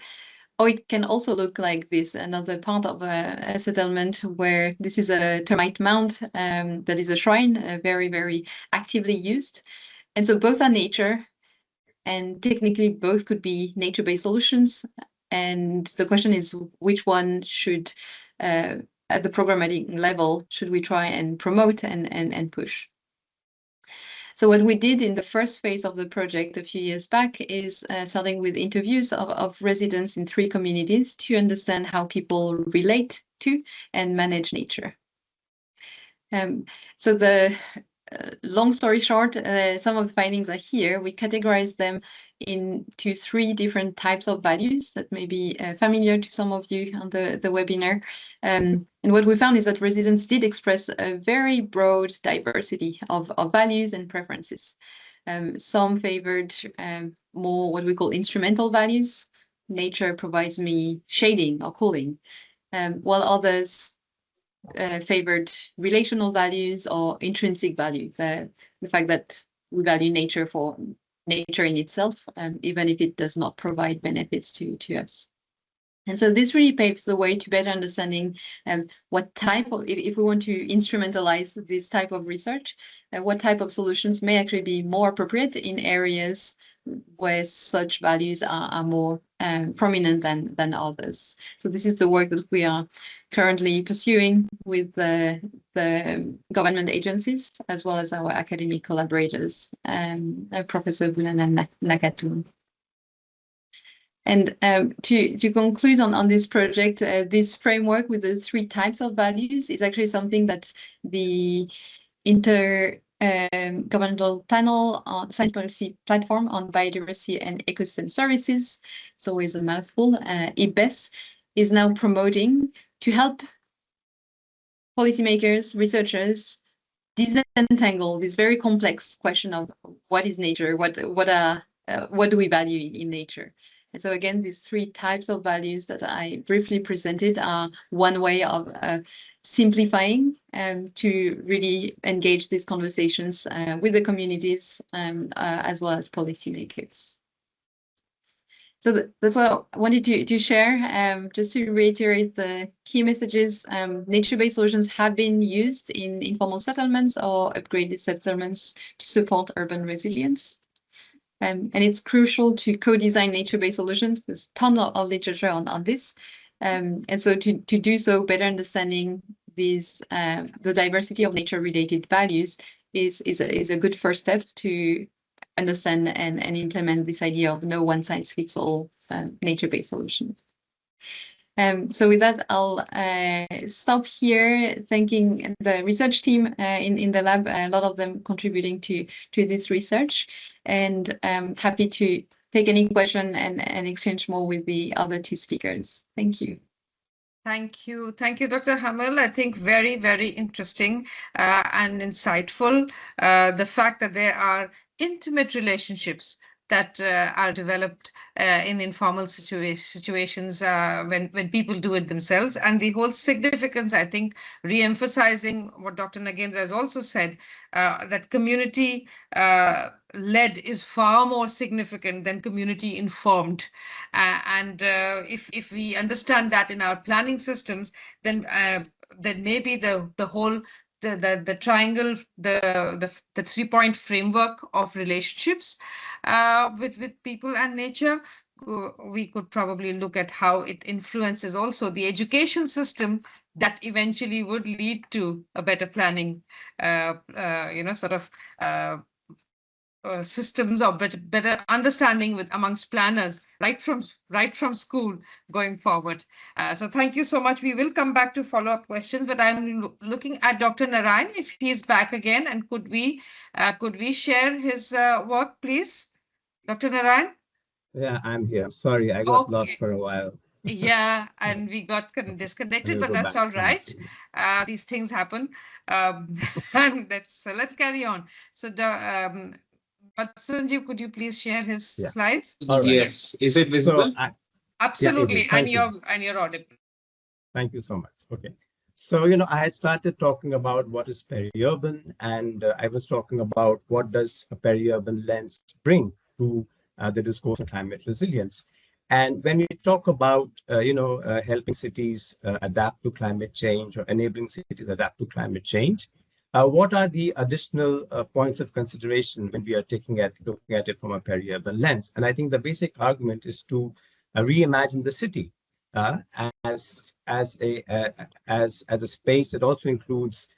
or it can also look like this, another part of a settlement where this is a termite mound that is a shrine, very, very actively used. And so both are nature, and technically both could be nature-based solutions. And the question is, which one should, at the programmatic level, should we try and promote and push? So what we did in the first phase of the project a few years back is starting with interviews of residents in 3 communities to understand how people relate to and manage nature. So the long story short, some of the findings are here. We categorize them into 3 different types of values that may be familiar to some of you on the webinar. And what we found is that residents did express a very broad diversity of values and preferences. Some favored more what we call instrumental values. Nature provides me shading or cooling, while others favored relational values or intrinsic value, the fact that we value nature for nature in itself, even if it does not provide benefits to us. And so this really paves the way to better understanding what type of, if we want to instrumentalize this type of research, what type of solutions may actually be more appropriate in areas where such values are more prominent than others. So this is the work that we are currently pursuing with the government agencies, as well as our academic collaborators, Professor Bunana Nakatun. And to conclude on this project, this framework with the 3 types of values is actually something that the Intergovernmental Panel on Science Policy Platform on Biodiversity and Ecosystem Services, it's always a mouthful, IBES, is now promoting to help policymakers, researchers disentangle this very complex question of what is nature, what do we value in nature. And so again, these 3 types of values that I briefly presented are one way of simplifying to really engage these conversations with the communities as well as policymakers. So that's what I wanted to share. Just to reiterate the key messages, nature-based solutions have been used in informal settlements or upgraded settlements to support urban resilience. And it's crucial to co-design nature-based solutions. There's a ton of literature on this. And so to do so, better understanding these the diversity of nature-related values is a good first step to understand and implement this idea of no one-size-fits-all nature-based solution. So with that, I'll stop here, thanking the research team in the lab, a lot of them contributing to this research, and happy to take any question and exchange more with the other 2 speakers. Thank you.
Thank you. Thank you, Dr. Hamel. I think very, very interesting and insightful. The fact that there are intimate relationships that are developed in informal situations when people do it themselves. And the whole significance, I think, re-emphasizing what Dr. Nagendra has also said, that community led is far more significant than community informed. And if we understand that in our planning systems, then maybe the whole the triangle, the 3-point framework of relationships with people and nature, we could probably look at how it influences also the education system that eventually would lead to a better planning, systems or better understanding with amongst planners right from school going forward. So thank you so much. We will come back to follow-up questions, but I'm looking at Dr. Narayan if he's back again, and could we share his work, please, Dr. Narayan?
Yeah, I'm here. Sorry, I got lost
Okay.
for a while.
Yeah, and we got disconnected,
We'll
but
go
that's
back
all right.
soon.
These things happen. And let's carry on. So Sanjeev, could you please share his
Yeah.
slides?
All right.
Yes. Is it visible?
So
Absolutely,
is. Thank you.
and you're audible.
Thank you so much. Okay. So, I had started talking about what is peri-urban, and I was talking about what does a peri-urban lens bring to the discourse on climate resilience. And when we talk about, helping cities adapt to climate change or enabling cities adapt to climate change, what are the additional points of consideration when we are looking at it from a peri-urban lens? And I think the basic argument is to reimagine the city as a space that also includes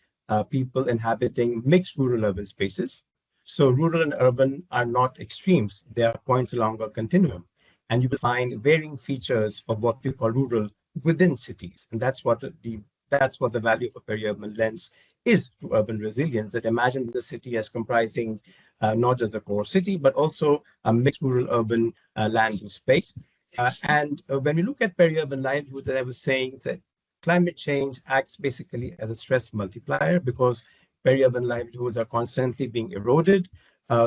people inhabiting mixed rural-urban spaces. So rural and urban are not extremes; they are points along a continuum, and you will find varying features of what we call rural within cities, and that's what the value of a peri-urban lens is to urban resilience. That imagines the city as comprising not just a core city, but also a mixed rural-urban land use space. And when we look at peri-urban livelihoods, as I was saying, that climate change acts basically as a stress multiplier because peri-urban livelihoods are constantly being eroded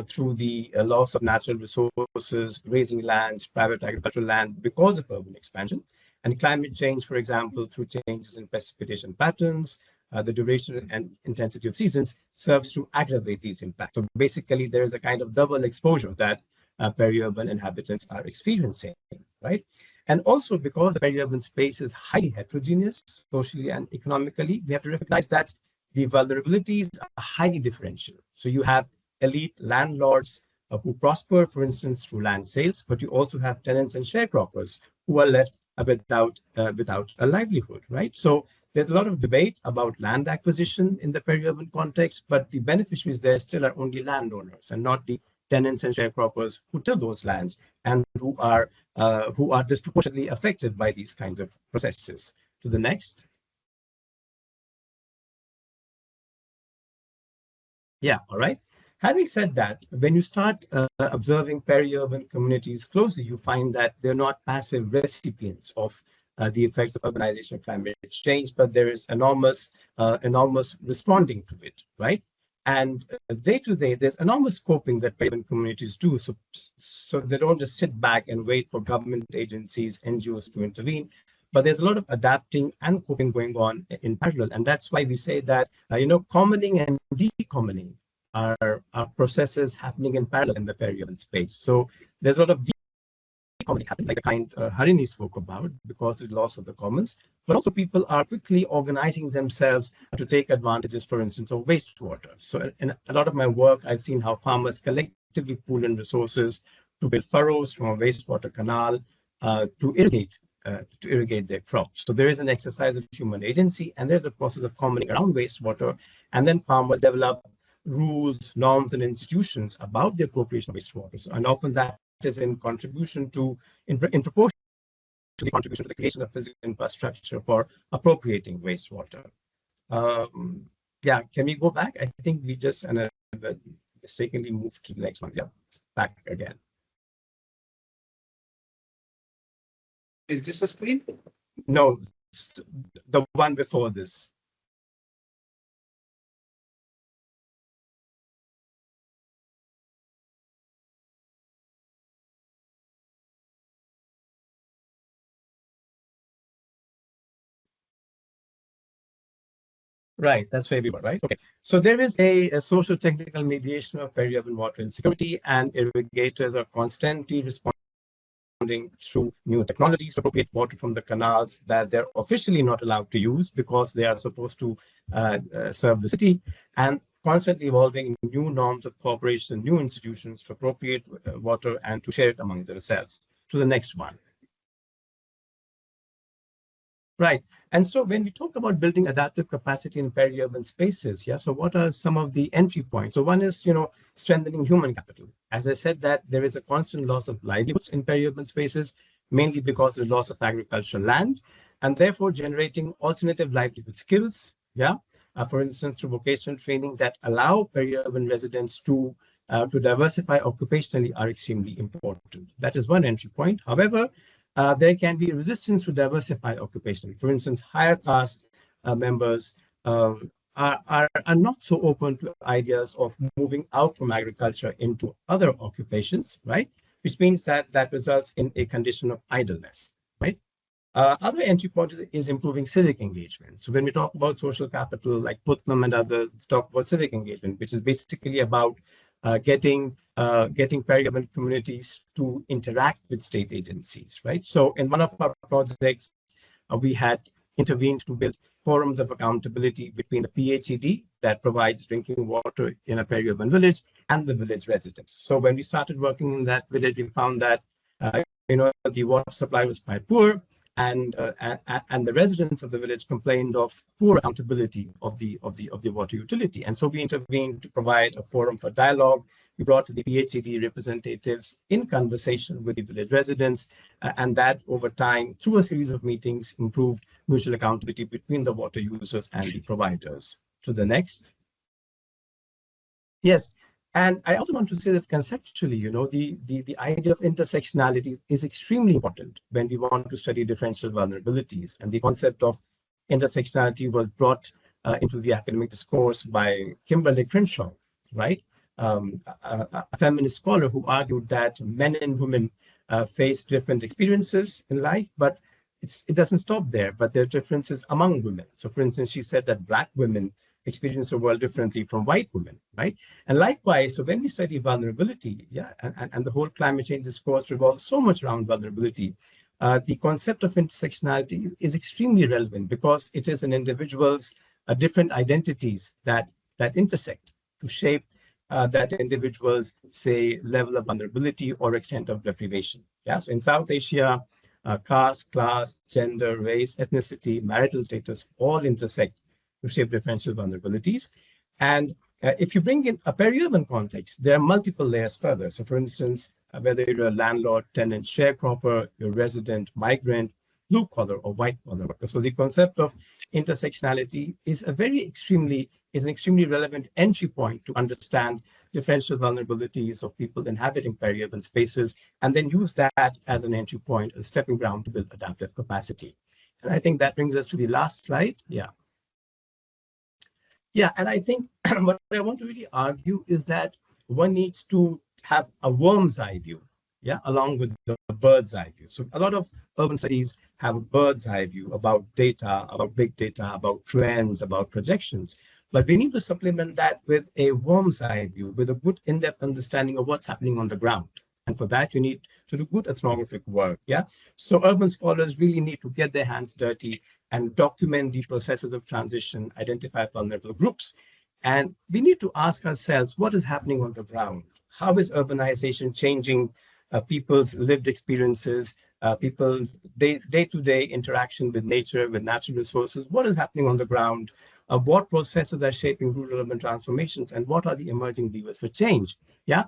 through the loss of natural resources, grazing lands, private agricultural land because of urban expansion. And climate change, for example, through changes in precipitation patterns, the duration and intensity of seasons serves to aggravate these impacts. So basically, there is a kind of double exposure that peri-urban inhabitants are experiencing, right? And also because the peri-urban space is highly heterogeneous, socially and economically, we have to recognize that the vulnerabilities are highly differential. So you have elite landlords who prosper, for instance, through land sales, but you also have tenants and sharecroppers who are left without a livelihood, right? So there's a lot of debate about land acquisition in the peri-urban context, but the beneficiaries there still are only landowners and not the tenants and sharecroppers who till those lands and who are disproportionately affected by these kinds of processes. To the next. Yeah, all right. Having said that, when you start observing peri-urban communities closely, you find that they're not passive recipients of the effects of urbanization and climate change, but there is enormous responding to it, right? And day to day, there's enormous coping that peri-urban communities do. So they don't just sit back and wait for government agencies, NGOs to intervene, but there's a lot of adapting and coping going on in parallel. And that's why we say that, commoning and decommoning are processes happening in parallel in the peri-urban space. So there's a lot of decommoning happening, like the kind Harini spoke about, because of the loss of the commons, but also people are quickly organizing themselves to take advantages, for instance, of wastewater. So in a lot of my work, I've seen how farmers collectively pool in resources to build furrows from a wastewater canal to irrigate their crops. So there is an exercise of human agency, and there's a process of commoning around wastewater, and then farmers develop rules, norms, and institutions about the appropriation of wastewater. So, and often that is in proportion to the contribution to the creation of physical infrastructure for appropriating wastewater. Yeah, can we go back? I think we just mistakenly moved to the next one. Yeah, back again.
Is this a screen?
No, the one before this. Right, that's where we were, right? Okay. So there is a socio-technical mediation of peri-urban water insecurity, and irrigators are constantly responding through new technologies to appropriate water from the canals that they're officially not allowed to use because they are supposed to serve the city, and constantly evolving new norms of cooperation, new institutions to appropriate water and to share it among themselves. To the next one. Right. And so when we talk about building adaptive capacity in peri-urban spaces, yeah, so what are some of the entry points? So one is, strengthening human capital. As I said, that there is a constant loss of livelihoods in peri-urban spaces, mainly because of the loss of agricultural land, and therefore generating alternative livelihood skills, yeah, for instance, through vocational training that allow peri-urban residents to diversify occupationally are extremely important. That is one entry point. However, there can be resistance to diversify occupationally. For instance, higher caste members are not so open to ideas of moving out from agriculture into other occupations, right? Which means that results in a condition of idleness, right? Other entry point is improving civic engagement. So when we talk about social capital, like Putnam and others talk about civic engagement, which is basically about getting peri-urban communities to interact with state agencies, right? So in one of our projects, we had intervened to build forums of accountability between the PHED that provides drinking water in a peri-urban village and the village residents. So when we started working in that village, we found that the water supply was quite poor, and the residents of the village complained of poor accountability of the water utility. And so we intervened to provide a forum for dialogue. We brought the PHED representatives in conversation with the village residents, and that over time, through a series of meetings, improved mutual accountability between the water users and the providers. To the next. Yes. And I also want to say that conceptually, the idea of intersectionality is extremely important when we want to study differential vulnerabilities. And the concept of intersectionality was brought into the academic discourse by Kimberly Crenshaw, right? A feminist scholar who argued that men and women face different experiences in life, but it doesn't stop there, but there are differences among women. So for instance, she said that Black women experience the world differently from white women, right? And likewise, so when we study vulnerability, yeah, and the whole climate change discourse revolves so much around vulnerability, the concept of intersectionality is extremely relevant because it is an individual's different identities that intersect to shape that individual's, say, level of vulnerability or extent of deprivation. Yeah, so in South Asia, caste, class, gender, race, ethnicity, marital status all intersect to shape differential vulnerabilities. And if you bring in a peri-urban context, there are multiple layers further. So for instance, whether you're a landlord, tenant, sharecropper, you're resident, migrant, blue collar or white collar worker. So the concept of intersectionality is an extremely relevant entry point to understand differential vulnerabilities of people inhabiting peri-urban spaces, and then use that as an entry point, a stepping ground to build adaptive capacity. And I think that brings us to the last slide. Yeah, and I think what I want to really argue is that one needs to have a worm's eye view, yeah, along with the bird's eye view. So a lot of urban studies have a bird's eye view about data, about big data, about trends, about projections. But we need to supplement that with a worm's eye view, with a good in-depth understanding of what's happening on the ground. And for that, you need to do good ethnographic work, yeah? So urban scholars really need to get their hands dirty and document the processes of transition, identify vulnerable groups. And we need to ask ourselves, what is happening on the ground? How is urbanization changing people's lived experiences, people's day-to-day interaction with nature, with natural resources? What is happening on the ground? What processes are shaping rural-urban transformations? And what are the emerging levers for change? Yeah.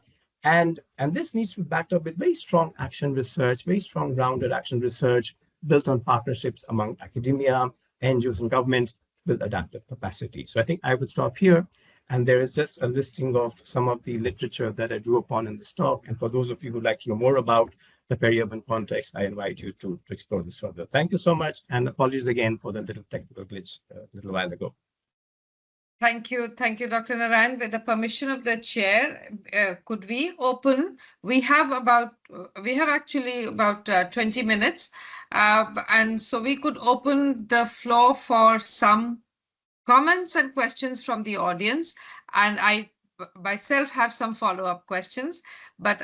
And this needs to be backed up with very strong action research, very strong grounded action research built on partnerships among academia, NGOs, and government to build adaptive capacity. So I think I would stop here. And there is just a listing of some of the literature that I drew upon in this talk. And for those of you who'd like to know more about the peri-urban context, I invite you to explore this further. Thank you so much. And apologies again for the little technical glitch a little while ago.
Thank you, Dr. Narayan. With the permission of the chair, could we open? We have actually about 20 minutes, and so we could open the floor for some comments and questions from the audience. And I myself have some follow-up questions, but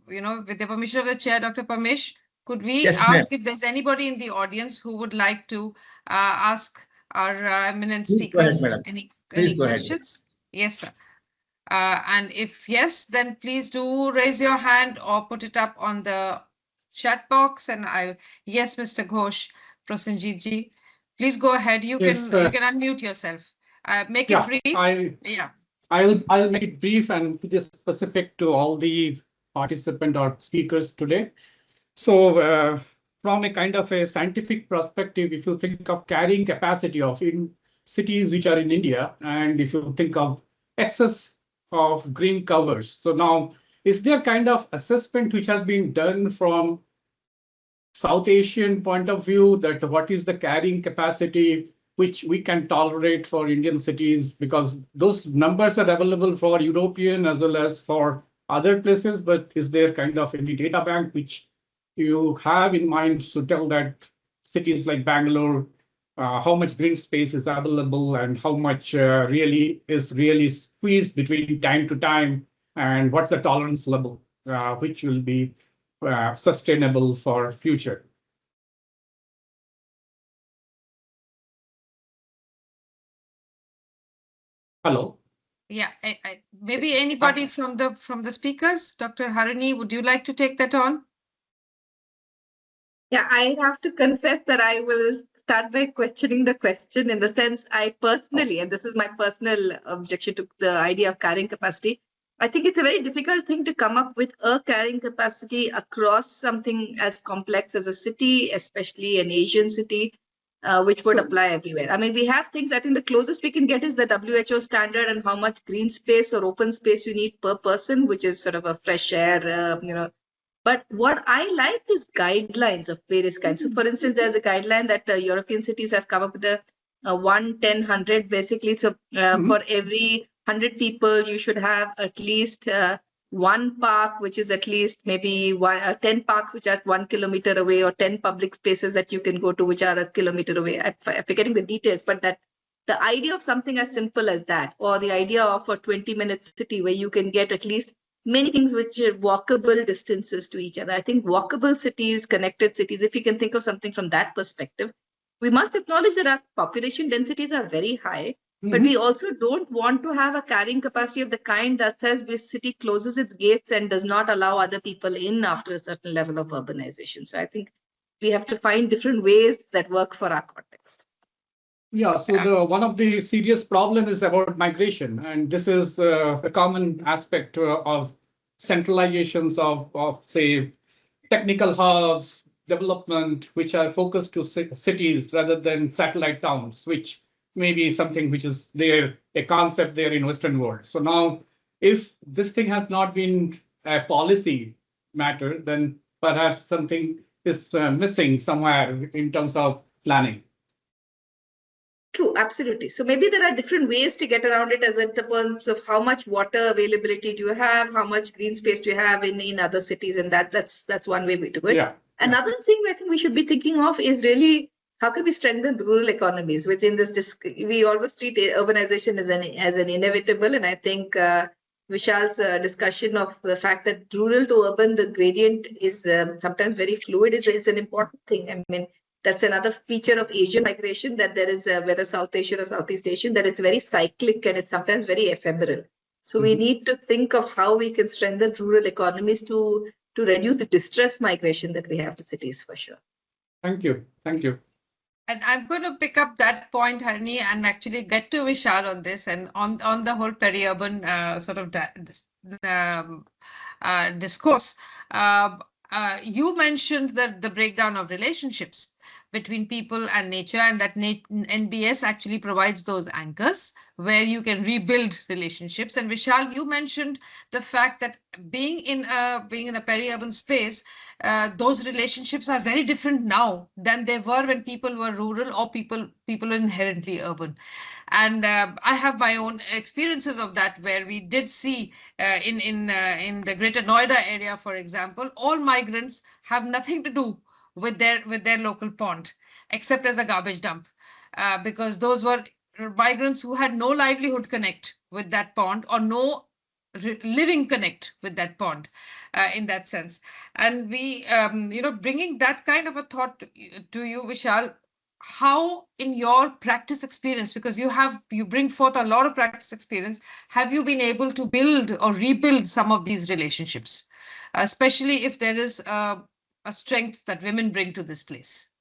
with the permission of the chair, Dr. Parmesh, could we ask if there's anybody in the audience who would like to ask our eminent speakers any questions? Yes, sir. And if yes, then please do raise your hand or put it up on the chat box. And yes, Mr. Ghosh, Prosenjit ji. Please go ahead. You
Yes,
can unmute yourself. Make it
yeah,
brief. Yeah.
I'll make it brief and it is specific to all the participant or speakers today. So from a kind of a scientific perspective, if you think of carrying capacity of in cities which are in India, and if you think of excess of green covers. So now, is there kind of assessment which has been done from South Asian point of view that what is the carrying capacity which we can tolerate for Indian cities? Because those numbers are available for European as well as for other places, but is there kind of any data bank which you have in mind to tell that cities like Bangalore, how much green space is available and how much really squeezed between time to time, and what's the tolerance level which will be sustainable for future? Hello.
Yeah, maybe anybody from the speakers. Dr. Harini, would you like to take that on?
Yeah, I have to confess that I will start by questioning the question in the sense I personally, and this is my personal objection to the idea of carrying capacity, I think it's a very difficult thing to come up with a carrying capacity across something as complex as a city, especially an Asian city, which would apply everywhere. I mean, we have things, I think the closest we can get is the WHO standard and how much green space or open space you need per person, which is sort of a fresh air, But what I like is guidelines of various kinds. So, for instance, there's a guideline that European cities have come up with a 1, 10, 100, basically. So, for every 100 people, you should have at least one park, which is at least maybe 10 parks, which are 1 kilometer away, or 10 public spaces that you can go to, which are a kilometer away. I'm forgetting the details, but that the idea of something as simple as that, or the idea of a 20-minute city where you can get at least many things which are walkable distances to each other. I think walkable cities, connected cities, if you can think of something from that perspective, we must acknowledge that our population densities are very high, but we also don't want to have a carrying capacity of the kind that says this city closes its gates and does not allow other people in after a certain level of urbanization. So I think we have to find different ways that work for our context.
Yeah, so one of the serious problem is about migration, and this is a common aspect of centralizations of say technical hubs development, which are focused to cities rather than satellite towns, which may be something which is there, a concept there in Western world. So now, if this thing has not been a policy matter, then perhaps something is missing somewhere in terms of planning.
True, absolutely. So maybe there are different ways to get around it as in terms of how much water availability do you have, how much green space do you have in other cities, and that's one way to go.
Yeah.
Another thing I think we should be thinking of is really how can we strengthen rural economies within this. We always treat urbanization as an inevitable, and I think Vishal's discussion of the fact that rural to urban, the gradient is sometimes very fluid is an important thing. I mean, that's another feature of Asian migration, that there is, whether South Asian or Southeast Asian, that it's very cyclic and it's sometimes very ephemeral. So we need to think of how we can strengthen rural economies to reduce the distress migration that we have to cities, for sure.
Thank you. Thank you.
And I'm going to pick up that point, Harini, and actually get to Vishal on this and on the whole peri-urban sort of discourse. You mentioned the breakdown of relationships between people and nature, and that NBS actually provides those anchors where you can rebuild relationships. And Vishal, you mentioned the fact that being in a peri-urban space, those relationships are very different now than they were when people were rural or people inherently urban. And I have my own experiences of that, where we did see in the Greater Noida area, for example, all migrants have nothing to do with their local pond, except as a garbage dump, because those were migrants who had no livelihood connect with that pond or no living connect with that pond in that sense. And we, bringing that kind of a thought to you, Vishal, how in your practice experience, because you bring forth a lot of practice experience, have you been able to build or rebuild some of these relationships, especially if there is a strength that women bring to this place?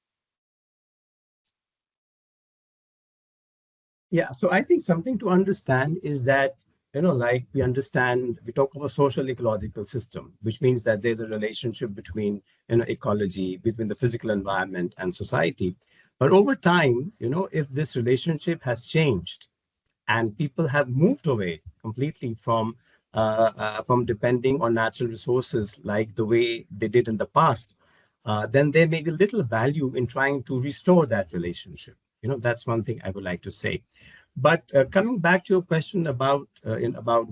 Yeah, so I think something to understand is that, like we talk of a social ecological system, which means that there's a relationship between, ecology, between the physical environment and society. But over time, if this relationship has changed and people have moved away completely from depending on natural resources like the way they did in the past, then there may be little value in trying to restore that relationship. That's one thing I would like to say. But coming back to your question about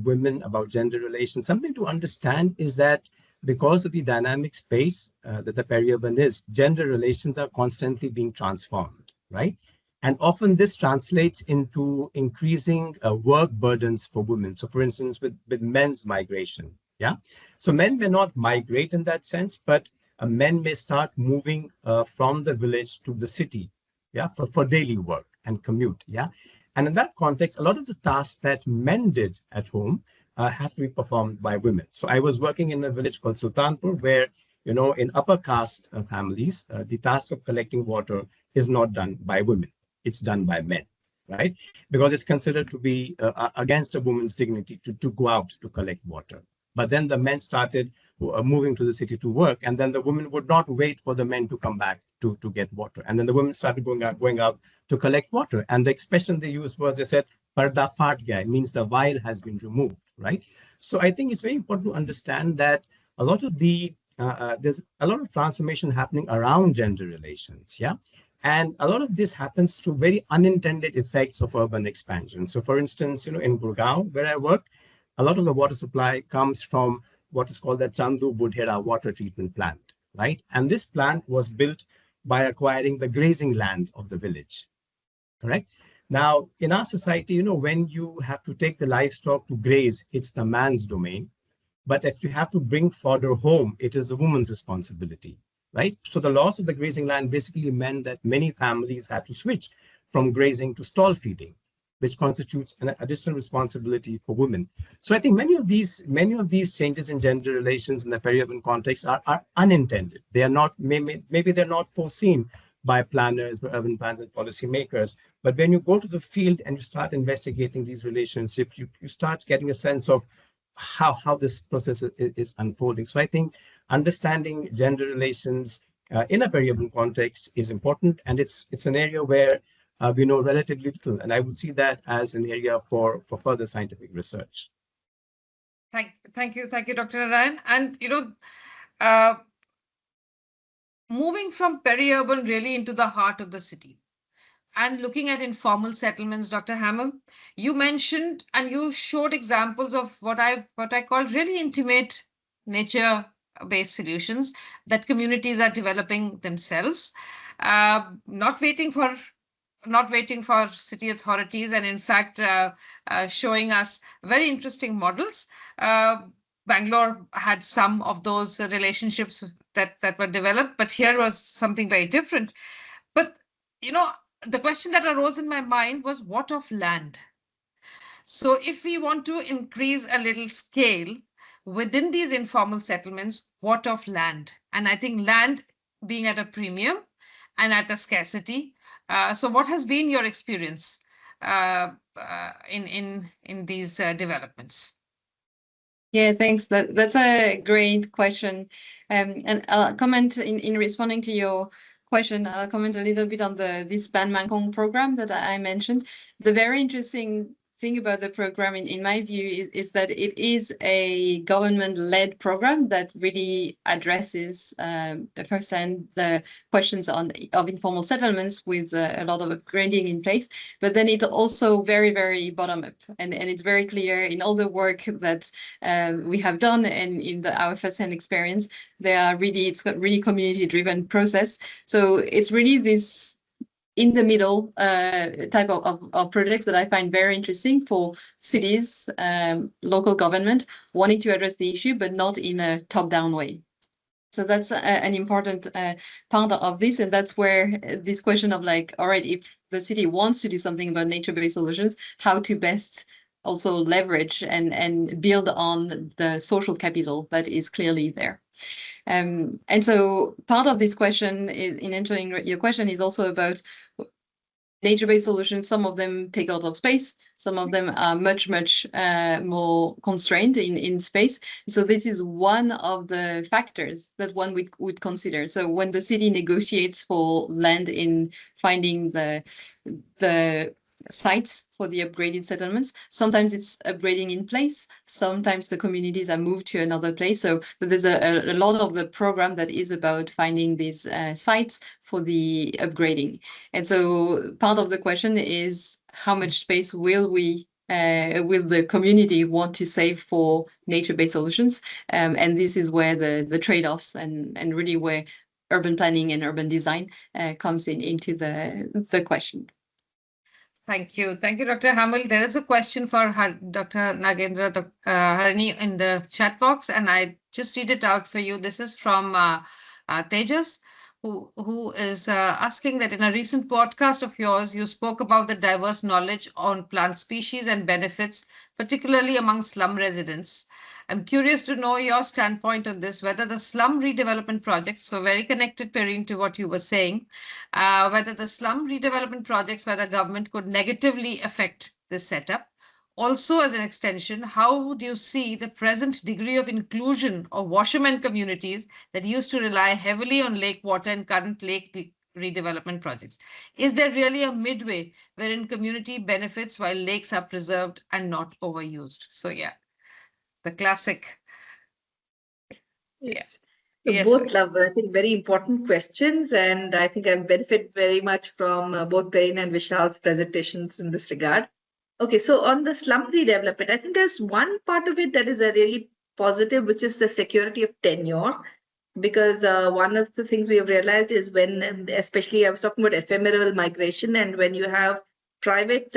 women, about gender relations, something to understand is that because of the dynamic space that the peri-urban is, gender relations are constantly being transformed, right? And often this translates into increasing work burdens for women. So for instance, with men's migration, yeah? So men may not migrate in that sense, but men may start moving from the village to the city, yeah, for daily work and commute, yeah? And in that context, a lot of the tasks that men did at home have to be performed by women. So I was working in a village called Sultanpur, where, in upper caste families, the task of collecting water is not done by women. It's done by men, right? Because it's considered to be against a woman's dignity to go out to collect water. But then the men started moving to the city to work, and then the women would not wait for the men to come back to get water. And then the women started going out to collect water. And the expression they used was, they said, "Parda faat gaya," means the veil has been removed, right? So I think it's very important to understand that a lot of there's a lot of transformation happening around gender relations, yeah? And a lot of this happens through very unintended effects of urban expansion. So for instance, in Gurgaon, where I work, a lot of the water supply comes from what is called the Chandu Budhera water treatment plant, right? And this plant was built by acquiring the grazing land of the village, correct? Now, in our society, when you have to take the livestock to graze, it's the man's domain. But if you have to bring fodder home, it is the woman's responsibility, right? So the loss of the grazing land basically meant that many families had to switch from grazing to stall feeding, which constitutes an additional responsibility for women. So I think many of these changes in gender relations in the peri-urban context are unintended. They are not, maybe they're not foreseen by planners, by urban planners and policymakers. But when you go to the field and you start investigating these relationships, you start getting a sense of how this process is unfolding. So I think understanding gender relations in a peri-urban context is important, and it's an area where we know relatively little, and I would see that as an area for further scientific research.
Thank you, Dr. Narayan. And moving from peri-urban really into the heart of the city, and looking at informal settlements, Dr. Hamill, you mentioned and you showed examples of what I call really intimate nature-based solutions that communities are developing themselves, not waiting for city authorities, and in fact showing us very interesting models. Bangalore had some of those relationships that were developed, but here was something very different. But the question that arose in my mind was, what of land? So if we want to increase a little scale within these informal settlements, what of land? And I think land being at a premium and at a scarcity. So what has been your experience in these developments?
Yeah, thanks. That's a great question. And I'll comment in responding to your question. I'll comment a little bit on this Ban Mangkong program that I mentioned. The very interesting thing about the program, in my view, is that it is a government-led program that really addresses firsthand the questions of informal settlements with a lot of upgrading in place. But then it's also very, very bottom-up, and it's very clear in all the work that we have done and in our firsthand experience. It's got really community-driven process. So it's really this in the middle type of projects that I find very interesting for cities, local government wanting to address the issue, but not in a top-down way. So that's an important part of this, and that's where this question of all right, if the city wants to do something about nature-based solutions, how to best also leverage and build on the social capital that is clearly there. And so part of this question is, in answering your question, is also about nature-based solutions, some of them take a lot of space, some of them are much more constrained in space. So this is one of the factors that one would consider. So when the city negotiates for land in finding the sites for the upgraded settlements, sometimes it's upgrading in place, sometimes the communities are moved to another place. So there's a lot of the program that is about finding these sites for the upgrading. And so part of the question is, how much space will the community want to save for nature-based solutions? And this is where the trade-offs and really where urban planning and urban design comes into the question.
Thank you. Thank you, Dr. Hamel. There is a question for Dr. Nagendra, Harini, in the chat box, and I just read it out for you. This is from Tejas, who is asking that in a recent podcast of yours, you spoke about the diverse knowledge on plant species and benefits, particularly among slum residents. I'm curious to know your standpoint on this, whether the slum redevelopment projects, so very connected, Perrine, to what you were saying, whether the slum redevelopment projects by the government could negatively affect this setup. Also, as an extension, how would you see the present degree of inclusion of washermen communities that used to rely heavily on lake water and current lake redevelopment projects? Is there really a midway wherein community benefits while lakes are preserved and not overused? So yeah, the classic.
Yes.
Yes,
Both love, I think, very important questions, and I think I benefit very much from both Perrine and Vishal's presentations in this regard. Okay, so on the slum redevelopment, I think there's one part of it that is a really positive, which is the security of tenure. Because one of the things we have realized is when, especially I was talking about ephemeral migration, and when you have private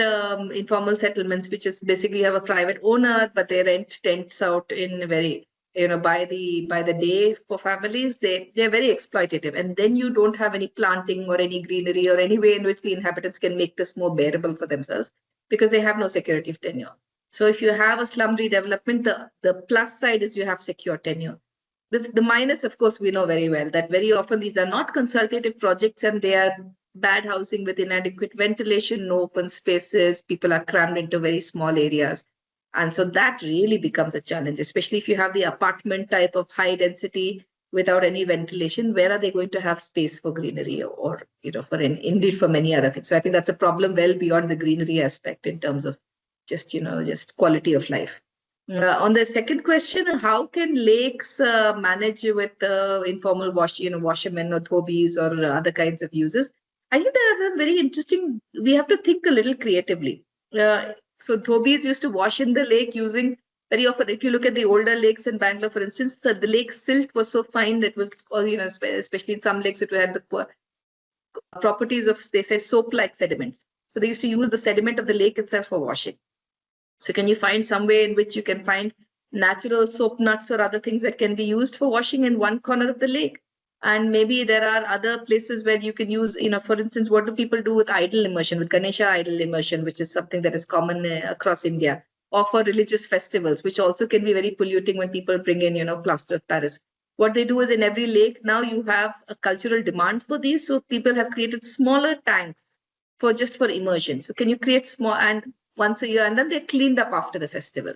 informal settlements, which is basically you have a private owner, but they rent tents out in very, by the day for families, they're very exploitative. And then you don't have any planting or any greenery or any way in which the inhabitants can make this more bearable for themselves, because they have no security of tenure. So if you have a slum redevelopment, the plus side is you have secure tenure. The minus, of course, we know very well that very often these are not consultative projects, and they are bad housing with inadequate ventilation, no open spaces, people are crammed into very small areas. And so that really becomes a challenge, especially if you have the apartment type of high density without any ventilation. Where are they going to have space for greenery or indeed for many other things? So I think that's a problem well beyond the greenery aspect in terms of just quality of life. On the second question, how can lakes manage with informal washermen or dhobis or other kinds of users? I think that are very interesting. We have to think a little creatively. So dhobis used to wash in the lake using, very often, if you look at the older lakes in Bangalore, for instance, the lake silt was so fine that it was, especially in some lakes, it had the properties of, they say, soap-like sediments. So they used to use the sediment of the lake itself for washing. So can you find some way in which you can find natural soap nuts or other things that can be used for washing in one corner of the lake? And maybe there are other places where you can use, for instance, what do people do with idol immersion, with Ganesha idol immersion, which is something that is common across India, or for religious festivals, which also can be very polluting when people bring in, plaster of Paris. What they do is in every lake, now you have a cultural demand for these. So people have created smaller tanks just for immersion. So can you create small, and once a year, and then they're cleaned up after the festival.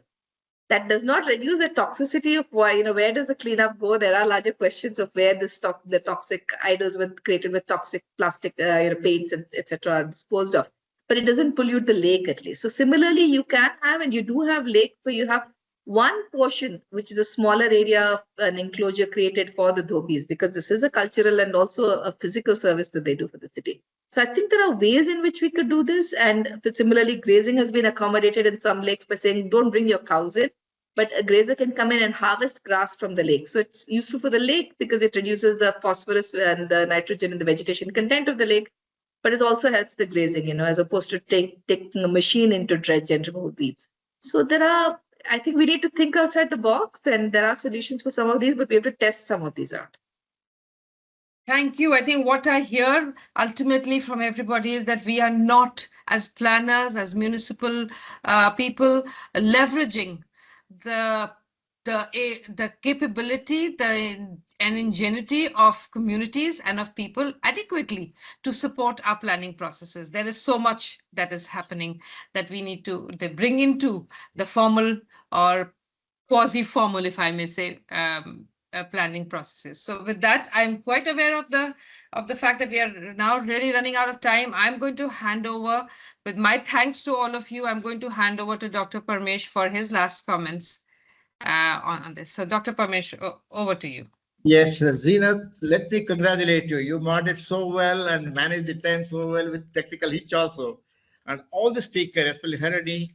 That does not reduce the toxicity of why, where does the cleanup go? There are larger questions of where the toxic idols created with toxic plastic paints, etc. are disposed of. But it doesn't pollute the lake, at least. So similarly, you can have, and you do have lakes where you have one portion, which is a smaller area of an enclosure created for the dhobis, because this is a cultural and also a physical service that they do for the city. So I think there are ways in which we could do this. And similarly, grazing has been accommodated in some lakes by saying, don't bring your cows in, but a grazer can come in and harvest grass from the lake. So it's useful for the lake because it reduces the phosphorus and the nitrogen in the vegetation content of the lake, but it also helps the grazing, as opposed to taking a machine in to dredge and remove weeds. So I think we need to think outside the box, and there are solutions for some of these, but we have to test some of these out.
Thank you. I think what I hear ultimately from everybody is that we are not, as planners, as municipal people, leveraging the the capability, and ingenuity of communities and of people adequately to support our planning processes. There is so much that is happening that we need to bring into the formal or quasi-formal, if I may say, planning processes. So with that, I'm quite aware of the fact that we are now really running out of time. I'm going to hand over, with my thanks to all of you, I'm going to hand over to Dr. Parmesh for his last comments on this. So Dr. Parmesh, over to you.
Yes, Zenith, let me congratulate you. You modeled so well and managed the time so well with technical hitch also. And all the speakers, especially Harini,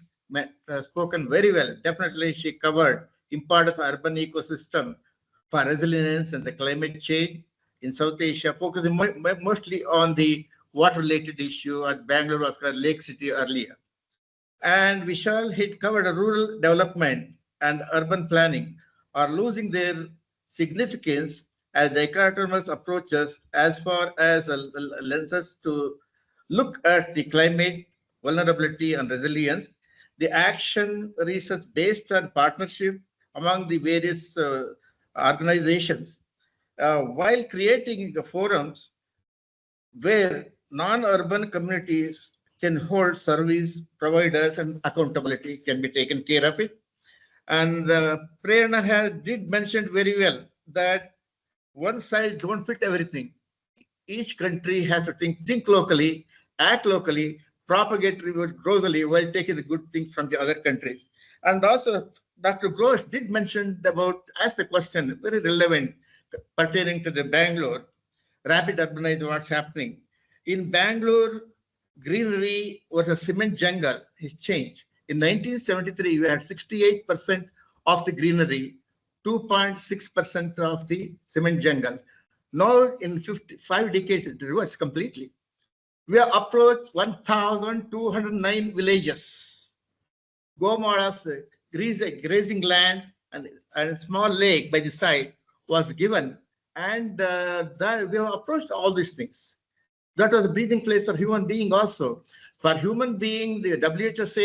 spoken very well. Definitely she covered important of urban ecosystem for resilience and the climate change in South Asia, focusing mostly on the water-related issue at Bangalore was called Lake City earlier. And Vishal had covered rural development and urban planning are losing their significance as the economist approaches as far as lenses to look at the climate vulnerability and resilience. The action research based on partnership among the various organizations, while creating forums where non-urban communities can hold service providers and accountability can be taken care of it. And Prerna did mention very well that one size don't fit everything. Each country has to think locally, act locally, propagate globally while taking the good things from the other countries. And also, Dr. Ghosh did mention ask the question, very relevant, pertaining to the Bangalore, rapid urbanization, what's happening. In Bangalore, greenery was a cement jungle, has changed. In 1973, we had 68% of the greenery, 2.6% of the cement jungle. Now, in 5 decades, it reversed completely. We have approached 1,209 villages. Gomaras, grazing land, and a small lake by the side was given. And we have approached all these things. That was a breathing place for human being also. For human being, the WHO says